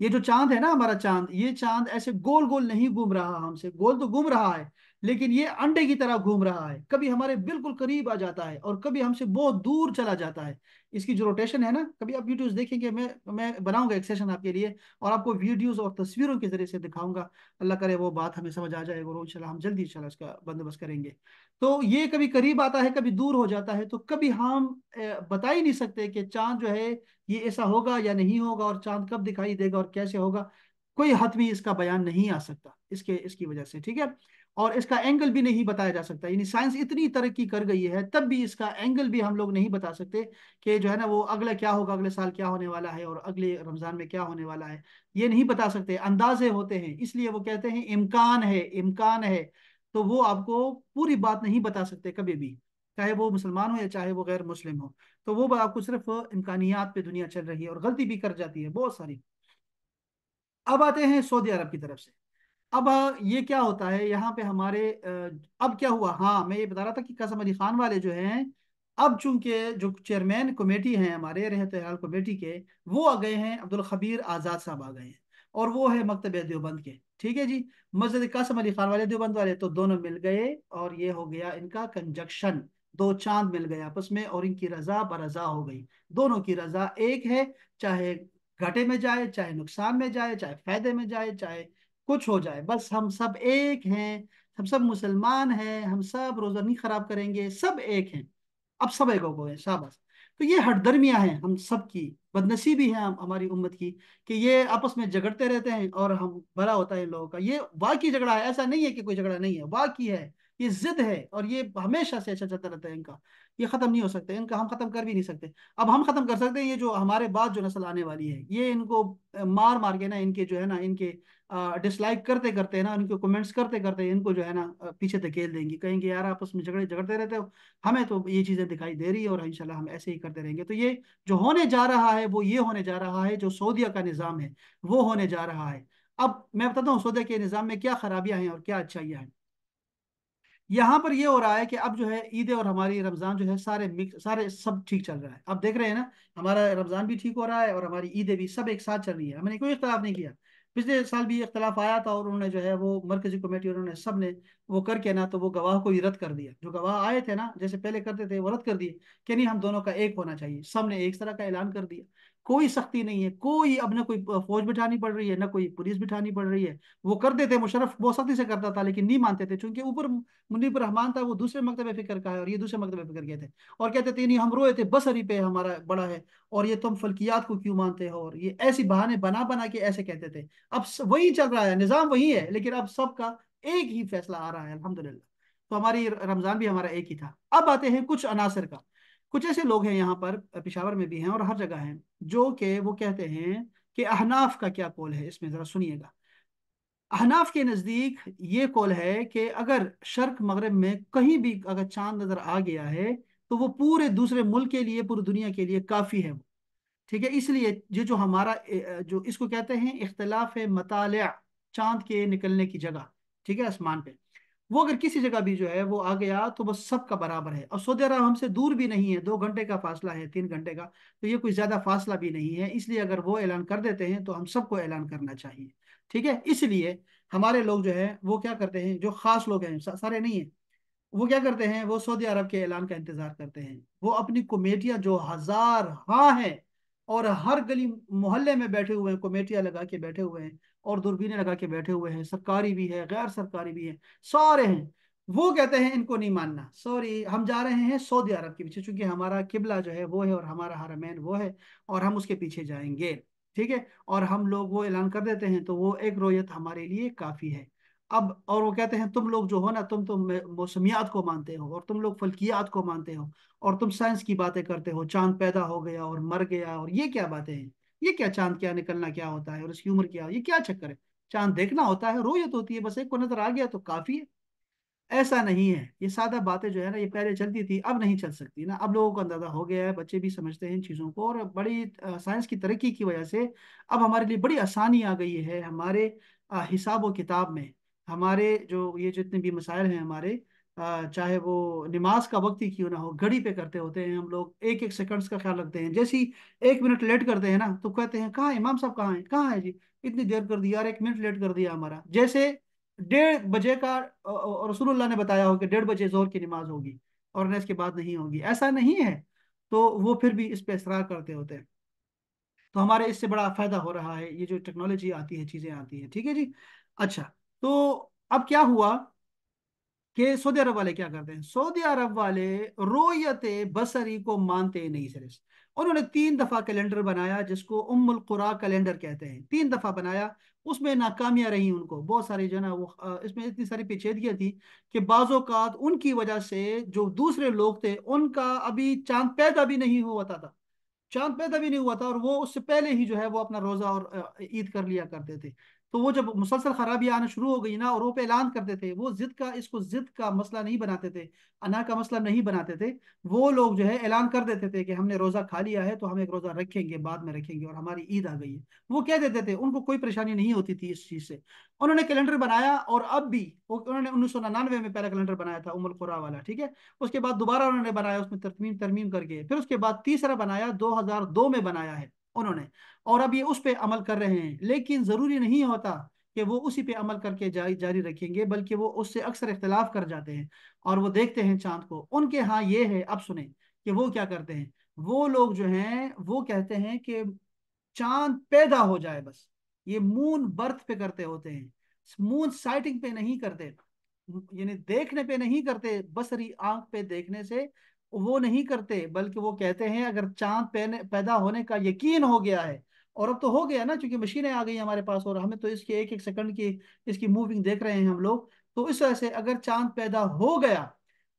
ये जो चांद है ना, हमारा चांद, ये चांद ऐसे गोल गोल नहीं घूम रहा हमसे, गोल तो घूम रहा है लेकिन ये अंडे की तरह घूम रहा है। कभी हमारे बिल्कुल करीब आ जाता है और कभी हमसे बहुत दूर चला जाता है। इसकी जो रोटेशन है ना, कभी आप वीडियोस देखेंगे, मैं बनाऊंगा एक सेशन आपके लिए और आपको वीडियोस और तस्वीरों के जरिए से दिखाऊंगा। अल्लाह करे वो बात हमें समझ आ जाए और इंशाल्लाह हम जल्दी इंशाल्लाह इसका बंदोबस्त करेंगे। तो ये कभी करीब आता है, कभी दूर हो जाता है, तो कभी हम बता ही नहीं सकते कि चांद जो है ये ऐसा होगा या नहीं होगा, और चांद कब दिखाई देगा और कैसे होगा। कोई हतमी इसका बयान नहीं आ सकता इसके इसकी वजह से, ठीक है। और इसका एंगल भी नहीं बताया जा सकता, यानी साइंस इतनी तरक्की कर गई है तब भी इसका एंगल भी हम लोग नहीं बता सकते कि जो है ना वो अगला क्या होगा, अगले साल क्या होने वाला है और अगले रमजान में क्या होने वाला है। ये नहीं बता सकते, अंदाजे होते हैं, इसलिए वो कहते हैं इम्कान है, इम्कान है। तो वो आपको पूरी बात नहीं बता सकते कभी भी, चाहे वो मुसलमान हो या चाहे वो गैर मुस्लिम हो। तो वो आपको सिर्फ इम्कानियात पे दुनिया चल रही है और गलती भी कर जाती है बहुत सारी। अब आते हैं सऊदी अरब की तरफ से। अब ये क्या होता है यहाँ पे हमारे अब क्या हुआ, हाँ मैं ये बता रहा था कि कसम अली खान वाले जो हैं, अब चूंकि जो चेयरमैन कमेटी हैं हमारे रहत हाल कमेटी के, वो आ गए हैं, अब्दुल खबीर आज़ाद साहब आ गए हैं, और वो है मकतब देवबंद के, ठीक है जी। मस्जिद कासिम अली खान वाले देवबंद वाले, तो दोनों मिल गए और ये हो गया इनका कंजक्शन। दो चांद मिल गए आपस में और इनकी रजा बरजा हो गई। दोनों की रजा एक है, चाहे घाटे में जाए, चाहे नुकसान में जाए, चाहे फायदे में जाए, चाहे कुछ हो जाए, बस हम सब एक हैं। हम सब मुसलमान हैं, हम सब रोजा नहीं खराब करेंगे, सब एक हैं। अब सब एक हो गए, शाबाश। तो ये हठधर्मियां हैं हम सब की, बदनसीबी है हमारी उम्मत की कि ये आपस में झगड़ते रहते हैं और हम भला होता है इन लोगों का। ये वाकई झगड़ा है, ऐसा नहीं है कि कोई झगड़ा नहीं है, वाकई है। ये जिद है और ये हमेशा से अच्छा चलता रहता है इनका। ये खत्म नहीं हो सकता इनका, हम खत्म कर भी नहीं सकते। अब हम खत्म कर सकते हैं, ये जो हमारे बाद जो नस्ल आने वाली है, ये इनको मार मार के ना, इनके जो है ना, इनके डिसलाइक करते करते ना, उनके कमेंट्स करते करते इनको जो है ना पीछे धकेल देंगे, कहेंगे यार आपस में झगड़ते रहते हो। हमें तो ये चीजें दिखाई दे रही है और इंशाल्लाह हम ऐसे ही करते रहेंगे। तो ये जो होने जा रहा है वो ये होने जा रहा है, जो सऊदीया का निज़ाम है वो होने जा रहा है। अब मैं बताता हूँ सऊदीया के निज़ाम में क्या खराबियां हैं और क्या अच्छाइयाँ हैं। यहाँ पर ये हो रहा है कि अब जो है ईद और हमारी रमजान जो है, सारे मिक्स, सारे सब ठीक चल रहा है। अब देख रहे हैं ना, हमारा रमजान भी ठीक हो रहा है और हमारी ईदें भी सब एक साथ चल रही है, हमने कोई इख्तलाफ नहीं किया। पिछले साल भी इख्तलाफ आया था और उन्होंने जो है वो मरकजी कमेटी, उन्होंने सब ने वो करके ना, तो वो गवाह को ही रद्द कर दिया। जो गवाह आए थे ना, जैसे पहले करते थे, वो रद्द कर दिए कि नहीं हम दोनों का एक होना चाहिए। सब ने एक तरह का ऐलान कर दिया, कोई सख्ती नहीं है, कोई अब ना कोई फौज बिठानी पड़ रही है ना कोई पुलिस बिठानी पड़ रही है। वो करते थे, मुशर्रफ बहुत सख्ती से करता था लेकिन नहीं मानते थे, क्योंकि ऊपर मुनीब रहमान था, वो दूसरे मकतब फिक्र का है और ये दूसरे मकतब फिक्र के थे। और कहते थे नहीं हम रोए थे, बसरी पे हमारा बड़ा है और ये तुम फल्कियात को क्यों मानते हो, और ये ऐसी बहाने बना बना के ऐसे कहते थे। अब वही चल रहा है, निजाम वही है, लेकिन अब सबका एक ही फैसला आ रहा है अल्हम्दुलिल्लाह। तो हमारी रमजान भी हमारा एक ही था। अब आते हैं कुछ अनासर का। कुछ ऐसे लोग हैं यहाँ पर, पेशावर में भी हैं और हर जगह हैं, जो कि वो कहते हैं कि अहनाफ का क्या कौल है इसमें, जरा सुनिएगा। अहनाफ के नज़दीक ये कौल है कि अगर शर्क मगरब में कहीं भी अगर चांद नजर आ गया है तो वो पूरे दूसरे मुल्क के लिए, पूरी दुनिया के लिए काफ़ी है वो, ठीक है। इसलिए ये जो हमारा जो इसको कहते हैं इख्तलाफ मतालिया, चांद के निकलने की जगह, ठीक है, आसमान पे, वो अगर किसी जगह भी जो है वो आ गया तो बस सबका बराबर है। और सऊदी अरब हमसे दूर भी नहीं है, 2 घंटे का फासला है, 3 घंटे का, तो ये कोई ज्यादा फासला भी नहीं है। इसलिए अगर वो ऐलान कर देते हैं तो हम सबको ऐलान करना चाहिए, ठीक है। इसलिए हमारे लोग जो है वो क्या करते हैं, जो खास लोग हैं, सारे नहीं है, वो क्या करते हैं, वो सऊदी अरब के ऐलान का इंतजार करते हैं। वो अपनी कमेटियां जो हजार हाँ हैं, और हर गली मोहल्ले में बैठे हुए हैं, कमेटियां लगा के बैठे हुए हैं और दूरबीनें लगा के बैठे हुए हैं, सरकारी भी है गैर सरकारी भी है, सारे हैं। वो कहते हैं इनको नहीं मानना, सॉरी हम जा रहे हैं सऊदी अरब के पीछे, क्योंकि हमारा किबला जो है वो है और हमारा हरमैन वो है, और हम उसके पीछे जाएंगे, ठीक है। और हम लोग वो ऐलान कर देते हैं तो वो एक रोयत हमारे लिए काफी है। अब और वो कहते हैं तुम लोग जो हो ना, तुम मौसमियात को मानते हो और तुम लोग फल्कियात को मानते हो और तुम साइंस की बातें करते हो, चांद पैदा हो गया और मर गया और ये क्या बातें हैं, ये क्या चांद क्या निकलना क्या होता है और उसकी उम्र क्या, ये क्या चक्कर है, चांद देखना होता है, रोयत होती है, बस एक को नजर आ गया तो काफी है। ऐसा नहीं है, ये सादा बातें जो है ना, ये पहले चलती थी, अब नहीं चल सकती ना, अब लोगों को अंदाजा हो गया है, बच्चे भी समझते हैं इन चीज़ों को, और बड़ी साइंस की तरक्की की वजह से अब हमारे लिए बड़ी आसानी आ गई है हमारे हिसाब व किताब में। हमारे जो ये जितने भी मसाइल हैं हमारे, चाहे वो नमाज का वक्त ही क्यों ना हो, घड़ी पे करते होते हैं हम लोग, एक एक सेकंड्स का ख्याल रखते हैं, जैसे ही 1 मिनट लेट करते हैं ना तो कहते हैं कहाँ है इमाम साहब, कहाँ है, कहाँ है जी, इतनी देर कर दी यार, 1 मिनट लेट कर दिया हमारा, जैसे 1:30 बजे का और रसूलुल्लाह ने बताया हो कि 1:30 बजे जोहर की नमाज होगी और न इसके बाद नहीं होगी, ऐसा नहीं है। तो वो फिर भी इस पे इसरार करते होते हैं। तो हमारे इससे बड़ा फायदा हो रहा है, ये जो टेक्नोलॉजी आती है, चीजें आती हैं, ठीक है जी। अच्छा, तो अब क्या हुआ कि सऊदी अरब वाले क्या करते हैं, सऊदी अरब वाले रोयत बसरी को मानते नहीं सिर्फ, उन्होंने 3 दफा कैलेंडर बनाया जिसको उम्मुल कुरा कैलेंडर कहते हैं, 3 दफा बनाया, उसमें नाकामियां रही उनको बहुत सारी, जो है ना वो इसमें इतनी सारी पेचीदगियां थी कि बाज़ोकात उनकी वजह से जो दूसरे लोग थे उनका अभी चांद पैदा भी नहीं हुआ था, चांद पैदा भी नहीं हुआ था और वो उससे पहले ही जो है वो अपना रोजा और ईद कर लिया करते थे। तो वो जब मुसलसल खराबी आना शुरू हो गई ना और वो पे ऐलान करते थे, वो जिद का, इसको जिद का मसला नहीं बनाते थे, अना का मसला नहीं बनाते थे, वो लोग जो है ऐलान कर देते थे कि हमने रोजा खा लिया है तो हम एक रोजा रखेंगे, बाद में रखेंगे और हमारी ईद आ गई है, वो कह देते थे, उनको कोई परेशानी नहीं होती थी इस चीज से। उन्होंने कैलेंडर बनाया और अब भी उन्होंने 1999 में पहला कैलेंडर बनाया था उमुल कुरा वाला, ठीक है। उसके बाद दोबारा उन्होंने बनाया, उसमें तरमीम तरमीम करके, फिर उसके बाद तीसरा बनाया 2002 में बनाया है उन्होंने, और अब ये उस पे अमल कर रहे हैं, लेकिन जरूरी नहीं होता कि वो उसी पे अमल करके जारी रखेंगे, बल्कि वो उससे अक्सर इख्तलाफ कर जाते हैं और वो देखते हैं चांद को, उनके यहाँ ये है, अब सुने कि वो क्या करते हैं, वो लोग जो हैं वो कहते हैं कि चांद पैदा हो जाए बस, ये मून बर्थ पे करते होते हैं, मून साइटिंग पे नहीं करते, यानी देखने पे नहीं करते, बसरी आंख पे देखने से वो नहीं करते, बल्कि वो कहते हैं अगर चांद पैदा होने का यकीन हो गया है, और अब तो हो गया ना क्योंकि मशीनें आ गई हमारे पास और हमें तो इसके एक एक सेकंड की इसकी मूविंग देख रहे हैं हम लोग, तो इस वजह से अगर चांद पैदा हो गया,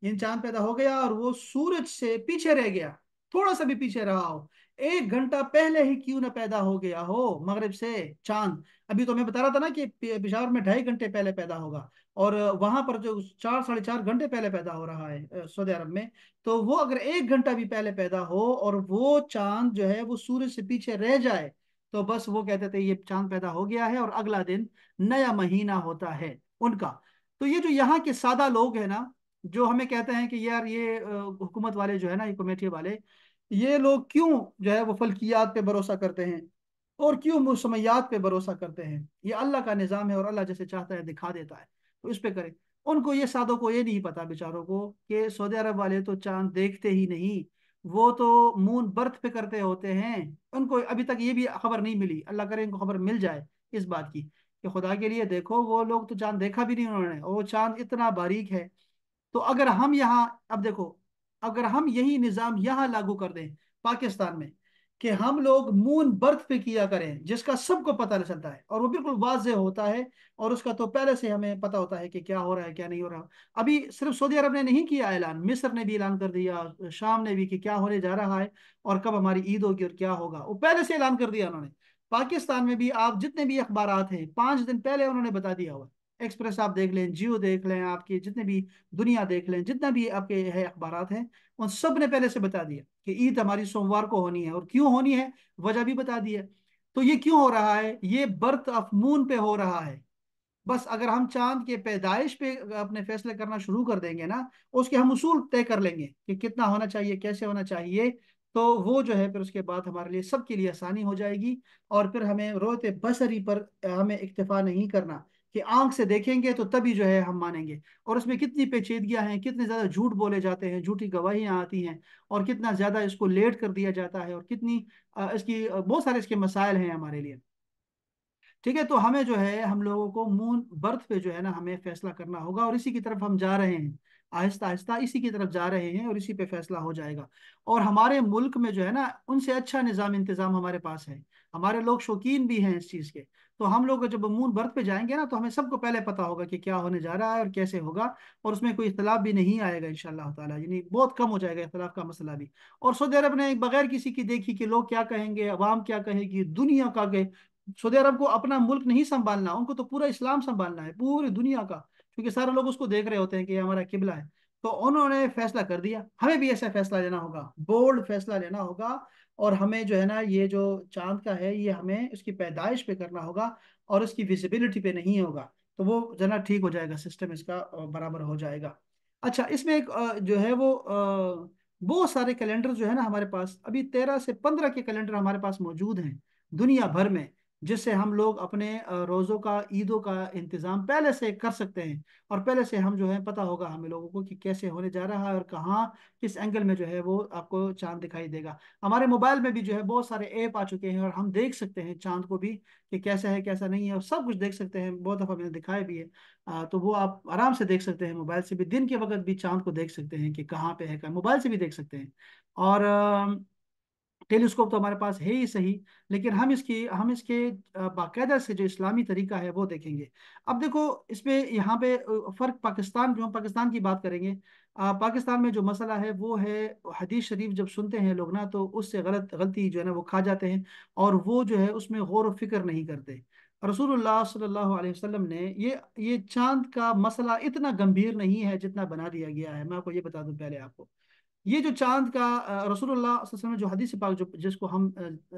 इन चांद पैदा हो गया और वो सूरज से पीछे रह गया, थोड़ा सा भी पीछे रहा हो, 1 घंटा पहले ही क्यों ना पैदा हो गया हो मगरिब से चांद, अभी तो मैं बता रहा था ना कि पेशावर में 2.5 घंटे पहले पैदा होगा और वहां पर जो 4 साढ़े 4 घंटे पहले पैदा हो रहा है सऊदी अरब में, तो वो अगर 1 घंटा भी पहले पैदा हो और वो चांद जो है वो सूरज से पीछे रह जाए, तो बस वो कहते थे ये चांद पैदा हो गया है और अगला दिन नया महीना होता है उनका। तो ये जो यहाँ के सादा लोग हैं ना, जो हमें कहते हैं कि यार ये हुकूमत वाले जो है ना, ये कमेटी वाले, ये लोग क्यों जो है वो फल्कियात पे भरोसा करते हैं और क्यों मौसमियात पे भरोसा करते हैं, ये अल्लाह का निज़ाम है और अल्लाह जैसे चाहता है दिखा देता है, तो इस पे करें। उनको ये सादों को ये नहीं पता बेचारों को कि सऊदी अरब वाले तो चांद देखते ही नहीं, वो तो मून बर्थ पे करते होते हैं, उनको अभी तक ये भी खबर नहीं मिली, अल्लाह करे इनको खबर मिल जाए इस बात की कि खुदा के लिए देखो वो लोग तो चांद देखा भी नहीं उन्होंने, और वो चांद इतना बारीक है। तो अगर हम यहाँ, अब देखो, अगर हम यही निज़ाम यहाँ लागू कर दें पाकिस्तान में कि हम लोग मून बर्थ पे किया करें जिसका सबको पता चलता है और वो बिल्कुल वाज़ेह होता है और उसका तो पहले से हमें पता होता है कि क्या हो रहा है क्या नहीं हो रहा। अभी सिर्फ सऊदी अरब ने नहीं किया ऐलान, मिस्र ने भी ऐलान कर दिया, शाम ने भी, कि क्या होने जा रहा है और कब हमारी ईद होगी और क्या होगा, वो पहले से ऐलान कर दिया उन्होंने। पाकिस्तान में भी आप जितने भी अखबारात हैं 5 दिन पहले उन्होंने बता दिया हुआ, एक्सप्रेस आप देख लें, जियो देख लें, आपके जितने भी दुनिया देख लें, जितना भी आपके है अखबारात हैं, उन सब ने पहले से बता दिया कि ईद हमारी सोमवार को होनी है और क्यों होनी है, वजह भी बता दी है। तो ये क्यों हो रहा है, ये बर्थ ऑफ मून पे हो रहा है। बस अगर हम चांद के पैदाइश पे अपने फैसले करना शुरू कर देंगे ना, उसके हम उसूल तय कर लेंगे कि कितना होना चाहिए, कैसे होना चाहिए, तो वो जो है फिर उसके बाद हमारे लिए, सबके लिए आसानी हो जाएगी। और फिर हमें रोते बसरी पर हमें इक्तफा नहीं करना कि आंख से देखेंगे तो तभी जो है हम मानेंगे, और उसमें कितनी पेचीदगियां हैं, कितने ज्यादा झूठ बोले जाते हैं, झूठी गवाहियां आती हैं, और कितना ज्यादा इसको लेट कर दिया जाता है, और कितनी इसकी बहुत सारे इसके मसाइल हैं हमारे लिए। ठीक है, तो हमें जो है हम लोगों को मून बर्थ पे जो है ना हमें फैसला करना होगा, और इसी की तरफ हम जा रहे हैं, आहिस्ता आहिस्ता इसी की तरफ जा रहे हैं और इसी पे फैसला हो जाएगा। और हमारे मुल्क में जो है ना उनसे अच्छा निज़ाम इंतज़ाम हमारे पास है। ہمارے لوگ شوقین بھی ہیں اس چیز کے. تو ہم لوگ جب مون برتھ پہ جائیں گے نا تو ہمیں سب کو پہلے پتا ہوگا کہ کیا ہونے جا رہا ہے اور کیسے ہوگا. اور اس میں کوئی اختلاف بھی نہیں آئے گا انشاءاللہ تعالیٰ, یعنی بہت کم ہو جائے گا اختلاف کا مسئلہ بھی. اور سعودی عرب نے بغیر کسی کی دیکھی کہ لوگ کیا کہیں گے, عوام کیا کہے گی, دنیا کا کہ سعودی عرب کو اپنا ملک نہیں سنبھالنا, ان کو تو پورا اسلام سنبھالنا ہے پوری دنیا کا, کیونکہ سارے لوگ اس کو دیکھ رہے ہوتے ہیں کہ یہ ہمارا قبلہ ہے. تو انہوں نے فیصلہ کر دیا, ہمیں بھی ایسا فیصلہ لینا ہوگا, بولڈ فیصلہ لینا ہوگا. اور ہمیں جو ہے نا یہ جو چاند کا ہے یہ ہمیں اس کی پیدائش پہ کرنا ہوگا اور اس کی ویزیبلٹی پہ نہیں ہوگا. تو وہ جو ہے نا ٹھیک ہو جائے گا, سسٹم اس کا برابر ہو جائے گا. اچھا, اس میں ایک جو ہے وہ بہت سارے کیلنڈر جو ہے نا ہمارے پاس, ابھی 13 سے 15 کے کیلنڈر ہمارے پاس موجود ہیں دنیا بھر میں, جس سے ہم لوگ اپنے روزوں کا, عیدوں کا انتظام پہلے سے کر سکتے ہیں. اور پہلے سے ہم جو ہے پتہ ہوگا ہمیں لوگوں کو کہ کیسے ہونے جا رہا ہے اور کہاں کس اینگل میں جو ہے وہ آپ کو چاند دکھائی دے گا. ہمارے موبائل میں بھی جو ہے بہت سارے ایپ آ چکے ہیں اور ہم دیکھ سکتے ہیں چاند کو بھی کہ کیسا ہے کیسا نہیں ہے, اور سب کچھ دیکھ سکتے ہیں. بہت دفعہ میں نے دکھایا بھی ہے. تو وہ آپ آرام سے دیکھ سکتے ہیں موبائل سے بھی, دن کے وقت بھی چاند کو دیکھ سکتے ہیں کہ کہاں پہ ہے, موبائل سے بھی دیکھ سکتے ہیں. اور ٹیلیسکوپ تو ہمارے پاس ہے ہی صحیح, لیکن ہم اس کے باقاعدہ سے جو اسلامی طریقہ ہے وہ دیکھیں گے. اب دیکھو اس میں یہاں پہ فرق, پاکستان, جو ہم پاکستان کی بات کریں گے, پاکستان میں جو مسئلہ ہے وہ ہے حدیث شریف جب سنتے ہیں لوگ نا تو اس سے غلطی جو ہے نا وہ کھا جاتے ہیں, اور وہ جو ہے اس میں غور و فکر نہیں کرتے. رسول اللہ صلی اللہ علیہ وسلم نے یہ چاند کا مسئلہ اتنا گمبھیر نہیں ہے جتنا بنا دیا گیا ہے. میں آپ کو یہ بتا دوں پہلے آپ کو, یہ جو چاند کا رسول اللہ صلی اللہ علیہ وسلم نے جو حدیث پاک جس کو ہم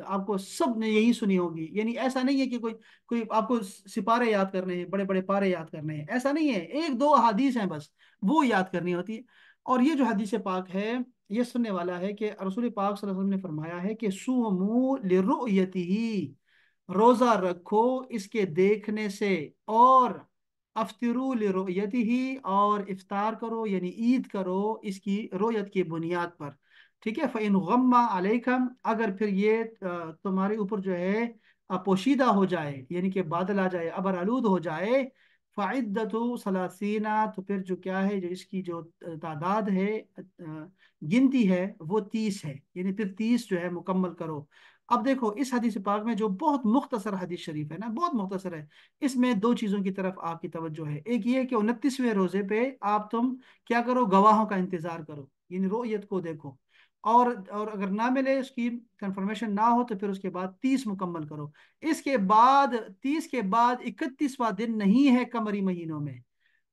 آپ کو سب نے یہی سنی ہوگی, یعنی ایسا نہیں ہے کہ کوئی آپ کو سپارے یاد کرنے ہیں, بڑے بڑے پارے یاد کرنے ہیں, ایسا نہیں ہے. 1 2 حدیث ہیں بس, وہ یاد کرنی ہوتی ہے. اور یہ جو حدیث پاک ہے یہ سننے والا ہے کہ رسول پاک صلی اللہ علیہ وسلم نے فرمایا ہے کہ صوموا لرؤیتہ, روزہ رکھو اس کے دیکھنے سے, اور افطروا لرؤیتہ, اور افطار کرو یعنی عید کرو اس کی رؤیت کی بنیاد پر. ٹھیک ہے, فَإِنْ غَمَّ عَلَيْكَمْ, اگر پھر یہ تمہارے اوپر جو ہے پوشیدہ ہو جائے, یعنی کہ بادل آ جائے, ابر آلود ہو جائے, فَعِدَّةُ ثَلَاثِينَ, تو پھر جو کیا ہے, جو اس کی جو تعداد ہے, گنتی ہے, وہ 30 ہے, یعنی پھر 30 جو ہے مکمل کرو. اب دیکھو اس حدیث پاک میں جو بہت مختصر حدیث شریف ہے نا, بہت مختصر ہے, اس میں 2 چیزوں کی طرف آپ کی توجہ ہے. ایک یہ کہ 29ویں روزے پہ آپ تم کیا کرو, گواہوں کا انتظار کرو, یعنی رؤیت کو دیکھو, اور اگر نہ ملے, اس کی کنفرمیشن نہ ہو, تو پھر اس کے بعد 30 مکمل کرو. اس کے بعد 30 کے بعد 31واں دن نہیں ہے قمری مہینوں میں.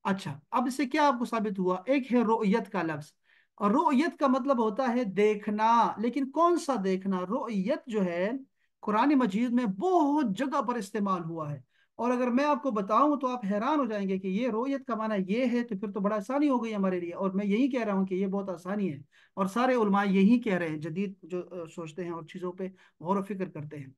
اچھا, اب اس سے کیا آپ کو ثابت ہوا, ایک ہے رؤیت کا لفظ, اور رؤیت کا مطلب ہوتا ہے دیکھنا, لیکن کون سا دیکھنا. رؤیت جو ہے قرآن مجید میں بہت جگہ پر استعمال ہوا ہے, اور اگر میں آپ کو بتاؤں تو آپ حیران ہو جائیں گے کہ یہ رؤیت کا معنی یہ ہے, تو پھر تو بڑا آسانی ہو گئی ہمارے لیے. اور میں یہی کہہ رہا ہوں کہ یہ بہت آسانی ہے, اور سارے علماء یہی کہہ رہے ہیں, جدید جو سوچتے ہیں اور چیزوں پہ غور و فکر کرتے ہیں.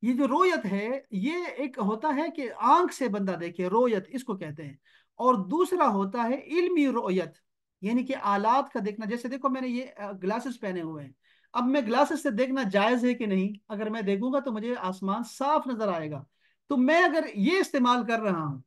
یہ جو رویت ہے یہ ایک ہوتا ہے کہ آنکھ سے بندہ دیکھے, رویت اس کو کہتے ہیں. اور دوسرا ہوتا ہے علمی رویت, یعنی کہ آلات کا دیکھنا. جیسے دیکھو میں نے یہ گلاسز پہنے ہوئے ہیں, اب میں گلاسز سے دیکھنا جائز ہے کہ نہیں, اگر میں دیکھوں گا تو مجھے آسمان صاف نظر آئے گا. تو میں اگر یہ استعمال کر رہا ہوں,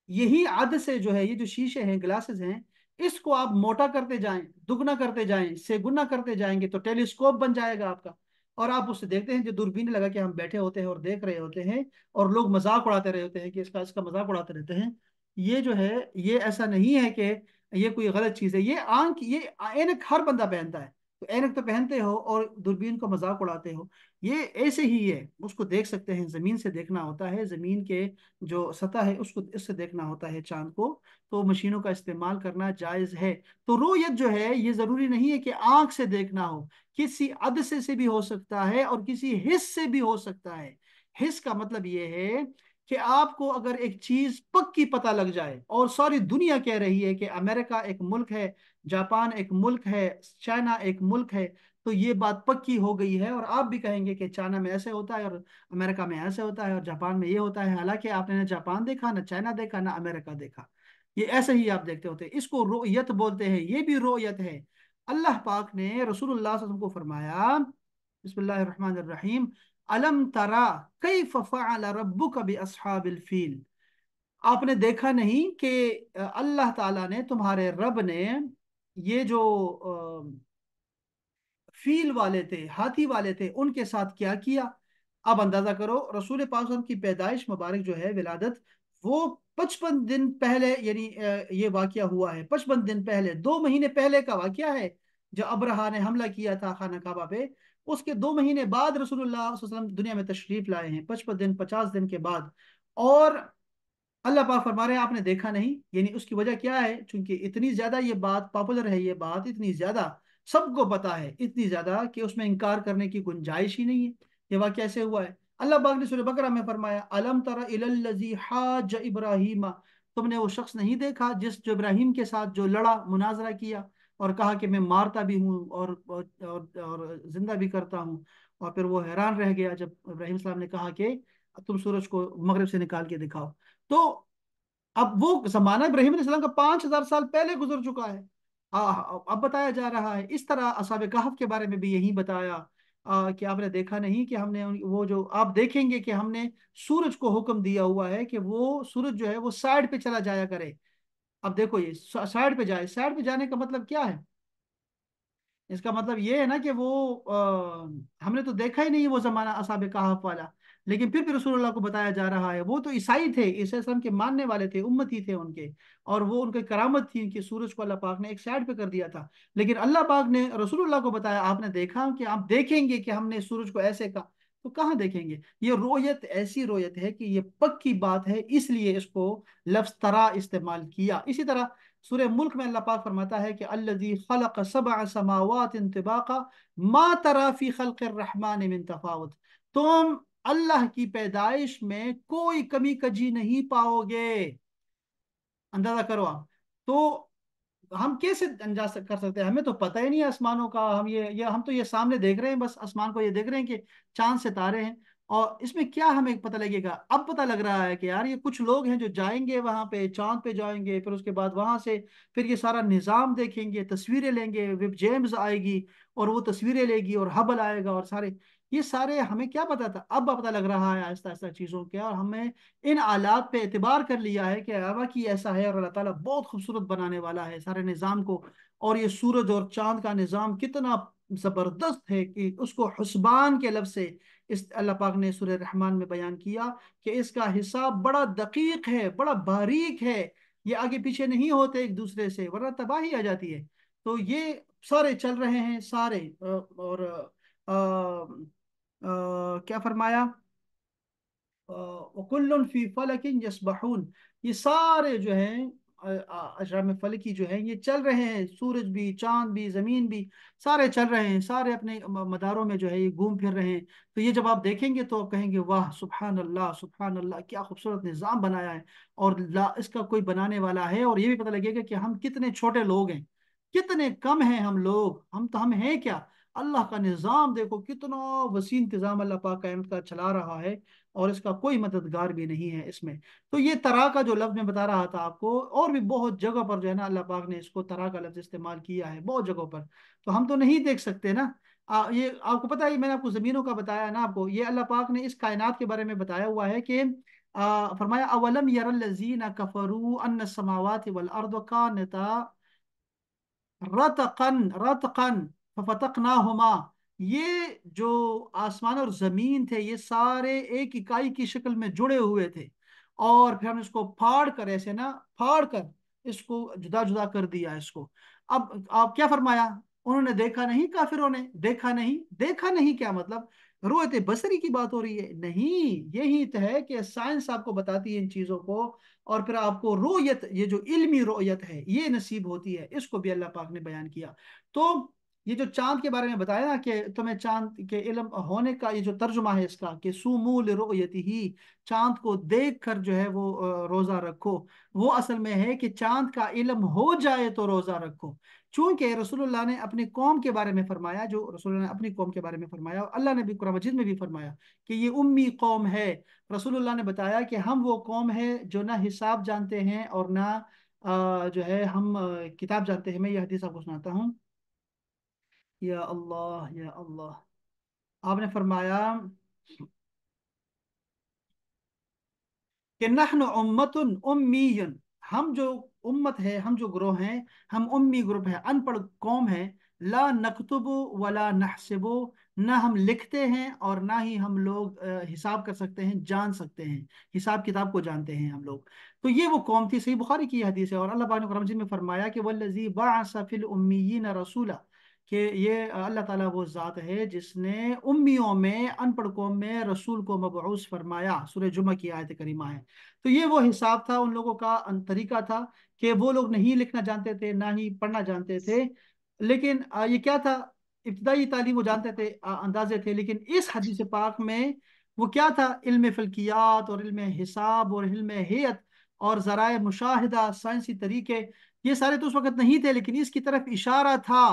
یہی عد سے جو ہے, یہ جو شیشے ہیں, گلاسز ہیں, اس کو آپ موٹا کرتے جائیں, دگنا کرتے جائیں, سے گنا کرتے جائیں گے, تو ٹیلیسکوپ بن جائے گا آپ کا. اور آپ اس سے دیکھتے ہیں, جو دوربین لگا کے ہم بیٹھے ہوتے ہیں اور دیکھ رہے ہوتے ہیں, اور لوگ مذاق اڑاتے رہے ہوتے ہیں کہ اس کا مذاق اڑاتے رہتے ہیں. یہ جو ہے یہ ایسا نہیں ہے کہ یہ کوئی غلط چیز ہے. یہ آنکھ, یہ اینک ہر بندہ پہنتا ہے, تو اینک تو پہنتے ہو اور دوربین کو مذاق اڑاتے ہو. یہ ایسے ہی ہے, اس کو دیکھ سکتے ہیں, زمین سے دیکھنا ہوتا ہے, زمین کے جو سطح ہے اس کو اس سے دیکھنا ہوتا ہے چاند کو, تو مشینوں کا استعمال کرنا جائز ہے. تو رؤیت جو ہے یہ ضروری نہیں ہے کہ آنکھ سے دیکھنا ہو, کسی عدسے سے بھی ہو سکتا ہے اور کسی حس سے بھی ہو سکتا ہے. حس کا مطلب یہ ہے کہ آپ کو اگر ایک چیز پکی پتہ لگ جائے, اور ساری دنیا کہہ رہی ہے کہ امریکہ ایک ملک ہے, جاپان ایک ملک ہے, چائنا ایک ملک ہے, تو یہ بات پکی ہو گئی ہے, اور آپ بھی کہیں گے کہ چائنا میں ایسے ہوتا ہے اور امریکہ میں ایسے ہوتا ہے اور جاپان میں یہ ہوتا ہے, حالانکہ آپ نے نہ جاپان دیکھا, نہ چائنا دیکھا, نہ امریکہ دیکھا. یہ ایسے ہی آپ دیکھتے ہوتے ہیں. اس کو رؤیت بولتے ہیں, یہ بھی رؤیت ہے. اللہ پاک نے رسول اللہ صلی اللہ علیہ وسلم کو فرمایا, بسم اللہ الرحمن الرحیم, الم ترا کیف فعل ربک باصحاب الفیل, آپ نے دیکھا نہیں کہ اللہ تعالیٰ نے, تمہارے رب نے, یہ جو فیل والے تھے, ہاتھی والے تھے, ان کے ساتھ کیا کیا. اب اندازہ کرو رسول پاک صلی اللہ علیہ وسلم کی پیدائش مبارک جو ہے ولادت، وہ 55 دن پہلے، یعنی یہ واقعہ ہوا ہے 55 دن پہلے، 2 مہینے پہلے کا واقعہ ہے جو ابرہا نے حملہ کیا تھا خانہ کعبہ پہ۔ اس کے 2 مہینے بعد رسول اللہ صلی اللہ علیہ وسلم دنیا میں تشریف لائے ہیں، 55 دن 50 دن کے بعد۔ اور اللہ پاک فرما رہے ہیں آپ نے دیکھا نہیں، یعنی اس کی وجہ کیا ہے؟ چونکہ اتنی زیادہ یہ بات پاپولر ہے، یہ بات اتنی زیادہ سب کو پتا ہے، اتنی زیادہ کہ اس میں انکار کرنے کی گنجائش ہی نہیں ہے۔ یہ واقعہ کیسے ہوا ہے؟ اللہ پاک نے سورہ بقرہ میں فرمایا الم تر الی الذی حاج ابراہیم، تم نے وہ شخص نہیں دیکھا جو ابراہیم کے ساتھ جو لڑا، مناظرہ کیا اور کہا کہ میں مارتا بھی ہوں اور زندہ بھی کرتا ہوں، اور پھر وہ حیران رہ گیا جب ابراہیم السلام نے کہا کہ تم سورج کو مغرب سے نکال کے دکھاؤ۔ تو اب وہ زمانہ ابراہیم علیہ السلام کا 5000 سال پہلے گزر چکا ہے، اب بتایا جا رہا ہے۔ اس طرح اصحاب کہف کے بارے میں بھی یہی بتایا کہ آپ نے دیکھا نہیں کہ ہم نے وہ جو آپ دیکھیں گے کہ ہم نے سورج کو حکم دیا ہوا ہے کہ وہ سورج جو ہے وہ سائڈ پہ چلا جایا کرے۔ اب دیکھو یہ سائڈ پہ جائے، سائڈ پہ جانے کا مطلب کیا ہے؟ اس کا مطلب یہ ہے نا کہ وہ ہم نے تو دیکھا ہی نہیں وہ زمانہ اصحاب کہف والا، لیکن پھر بھی رسول اللہ کو بتایا جا رہا ہے۔ وہ تو عیسائی تھے، عیسی السلام کے ماننے والے تھے، امتی تھے ان کے، اور وہ ان کی کرامت تھی کہ سورج کو اللہ پاک نے ایک سائڈ پہ کر دیا تھا، لیکن اللہ پاک نے رسول اللہ کو بتایا آپ نے دیکھا کہ آپ دیکھیں گے کہ ہم نے سورج کو ایسے کہا، تو کہاں دیکھیں گے؟ یہ رویت ایسی رویت ہے کہ یہ پکی بات ہے، اس لیے اس کو لفظ ترا استعمال کیا۔ اسی طرح سورہ ملک میں اللہ پاک فرماتا ہے کہ الذی خلق 7 سماوات طباقا ما ترى فی خلق الرحمن من تفاوت، تم اللہ کی پیدائش میں کوئی کمی کجی نہیں پاؤ گے۔ اندازہ کرو آپ، تو ہم کیسے انجاز کر سکتے ہیں؟ ہمیں تو پتہ ہی نہیں ہے آسمانوں کا، ہم ہم تو یہ سامنے دیکھ رہے ہیں، بس آسمان کو یہ دیکھ رہے ہیں کہ چاند ستارے ہیں، اور اس میں کیا ہمیں پتہ لگے گا؟ اب پتہ لگ رہا ہے کہ یار یہ کچھ لوگ ہیں جو جائیں گے وہاں پہ، چاند پہ جائیں گے، پھر اس کے بعد وہاں سے پھر یہ سارا نظام دیکھیں گے، تصویریں لیں گے، ویب جیمز آئے گی اور وہ تصویریں لے گی، اور ہبل آئے گا، اور سارے یہ سارے ہمیں کیا پتا تھا؟ اب پتہ لگ رہا ہے آہستہ آہستہ چیزوں کے، اور ہمیں ان آلات پہ اعتبار کر لیا ہے کہ واقعی ایسا ہے، اور اللہ تعالیٰ بہت خوبصورت بنانے والا ہے سارے نظام کو۔ اور یہ سورج اور چاند کا نظام کتنا زبردست ہے کہ اس کو حسبان کے لفظ سے اللہ پاک نے سورہ رحمان میں بیان کیا کہ اس کا حساب بڑا دقیق ہے، بڑا باریک ہے، یہ آگے پیچھے نہیں ہوتے ایک دوسرے سے، ورنہ تباہی آ جاتی ہے۔ تو یہ سارے چل رہے ہیں سارے، اور کیا فرمایا؟ وَكُلٌّ فِي فَلَكٍ يَسْبَحُونَ، یہ سارے جو ہیں اجرام فلکی جو ہیں یہ چل رہے ہیں، سورج بھی، چاند بھی، زمین بھی، سارے چل رہے ہیں، سارے اپنے مداروں میں جو ہے یہ گھوم پھر رہے ہیں۔ تو یہ جب آپ دیکھیں گے تو آپ کہیں گے واہ سبحان اللہ سبحان اللہ، کیا خوبصورت نظام بنایا ہے، اور اس کا کوئی بنانے والا ہے۔ اور یہ بھی پتہ لگے گا کہ ہم کتنے چھوٹے لوگ ہیں، کتنے کم ہیں ہم لوگ، ہم ہیں کیا؟ اللہ کا نظام دیکھو کتنا وسیع انتظام اللہ پاک قیامت کا چلا رہا ہے، اور اس کا کوئی مددگار بھی نہیں ہے اس میں۔ تو یہ طرح کا جو لفظ میں بتا رہا تھا آپ کو، اور بھی بہت جگہ پر جو ہے نا اللہ پاک نے اس کو طرح کا لفظ استعمال کیا ہے بہت جگہوں پر، تو ہم تو نہیں دیکھ سکتے نا۔ یہ آپ کو پتا ہے، میں نے آپ کو زمینوں کا بتایا نا، آپ کو یہ اللہ پاک نے اس کائنات کے بارے میں بتایا ہوا ہے کہ فرمایا اولم یر الذین کفروا ان السماوات والارض کانتا رتقن رتقن ففتقناہما، یہ جو آسمان اور زمین تھے یہ سارے ایک اکائی کی شکل میں جڑے ہوئے تھے، اور پھر ہم نے اس کو پھاڑ کر، ایسے نا پھاڑ کر اس کو جدا جدا کر دیا اس کو۔ اب آپ کیا فرمایا؟ انہوں نے دیکھا نہیں، کافروں نے دیکھا نہیں، دیکھا نہیں کیا مطلب؟ رویت بصری کی بات ہو رہی ہے؟ نہیں، یہی تو ہے کہ سائنس آپ کو بتاتی ہے ان چیزوں کو، اور پھر آپ کو رویت، یہ جو علمی رویت ہے یہ نصیب ہوتی ہے، اس کو بھی اللہ پاک نے بیان کیا۔ تو یہ جو چاند کے بارے میں بتایا نا کہ تمہیں چاند کے علم ہونے کا یہ جو ترجمہ ہے اس کا کہ سومو لرؤیتہ، چاند کو دیکھ کر جو ہے وہ روزہ رکھو، وہ اصل میں ہے کہ چاند کا علم ہو جائے تو روزہ رکھو۔ چونکہ رسول اللہ نے اپنی قوم کے بارے میں فرمایا، جو رسول اللہ نے اپنی قوم کے بارے میں فرمایا، اور اللہ نے بھی قرآن مجید میں بھی فرمایا کہ یہ امی قوم ہے۔ رسول اللہ نے بتایا کہ ہم وہ قوم ہے جو نہ حساب جانتے ہیں اور نہ جو ہے ہم کتاب جانتے ہیں۔ میں یہ حدیث آپ کو سناتا ہوں، یا اللہ یا اللہ، آپ نے فرمایا کہ نحن امت امی، ہم جو امت ہے، ہم جو گروہ ہیں، ہم امی گروپ ہے، ان پڑھ قوم ہے، لا नकतुबु वला नहसिबु, ना हम लिखते हैं और ना ही हम लोग हिसाब कर सकते हैं, जान सकते हैं, हिसाब किताब को जानते हैं हम लोग। तो ये वो कौम थी, सही बुखारी की हदीस है। और अल्लाह पाक ने कुरान मजीद में फरमाया कि वल्लज़ी बअस फिल उम्मियीन रसूला, कि ये अल्लाह ताला वो ज़ात है जिसने उम्मियों में, अनपढ़ कौम में रसूल को मबऊस फरमाया। सूरह जुमा की आयत करीमा है। तो ये वो हिसाब था उन लोगों का, तरीका था कि वो लोग नहीं लिखना जानते थे, ना ही पढ़ना जानते थे। लेकिन ये क्या था, इब्तदाई तालीम वो जानते थे, अंदाजे थे। लेकिन इस हदीस पाक में वो क्या था, इल्म फल्कियात और इल्म हिसाब और इल्म हेयत और ज़राए मुशाहिदा, साइंसी तरीके, ये सारे तो उस वक्त नहीं थे। लेकिन इसकी तरफ इशारा था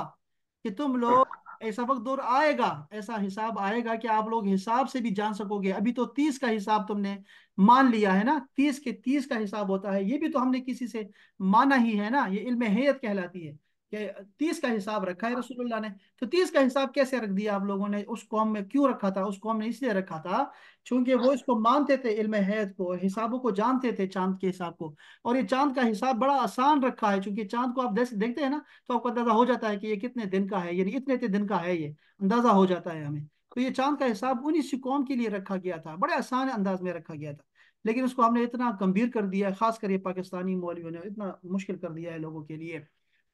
कि तुम लोग, ऐसा वक्त दौर आएगा, ऐसा हिसाब आएगा कि आप लोग हिसाब से भी जान सकोगे। अभी तो 30 का हिसाब तुमने मान लिया है ना, 30 के 30 का हिसाब होता है, ये भी तो हमने किसी से माना ही है ना, ये इल्म हेयत कहलाती है कि 30 का हिसाब रखा है रसूलुल्लाह ने। तो 30 का हिसाब कैसे रख दिया आप लोगों ने, उस कौम में क्यों रखा था? उस कौम ने इसलिए रखा था क्योंकि वो इसको मानते थे, इल्म हैत को, हिसाबों को जानते थे, चांद के हिसाब को। और ये चांद का हिसाब बड़ा आसान रखा है, क्योंकि चांद को आप देखते हैं ना, तो आपको अंदाजा हो जाता है कि ये कितने दिन का है, यानी इतने इतने दिन का है, ये अंदाजा हो जाता है हमें। तो ये चांद का हिसाब उन्हीं सी कौम के लिए रखा गया था, बड़े आसान अंदाज में रखा गया था। लेकिन उसको हमने इतना गंभीर कर दिया है, खास कर ये पाकिस्तानी मौलवियों ने इतना मुश्किल कर दिया है लोगों के लिए।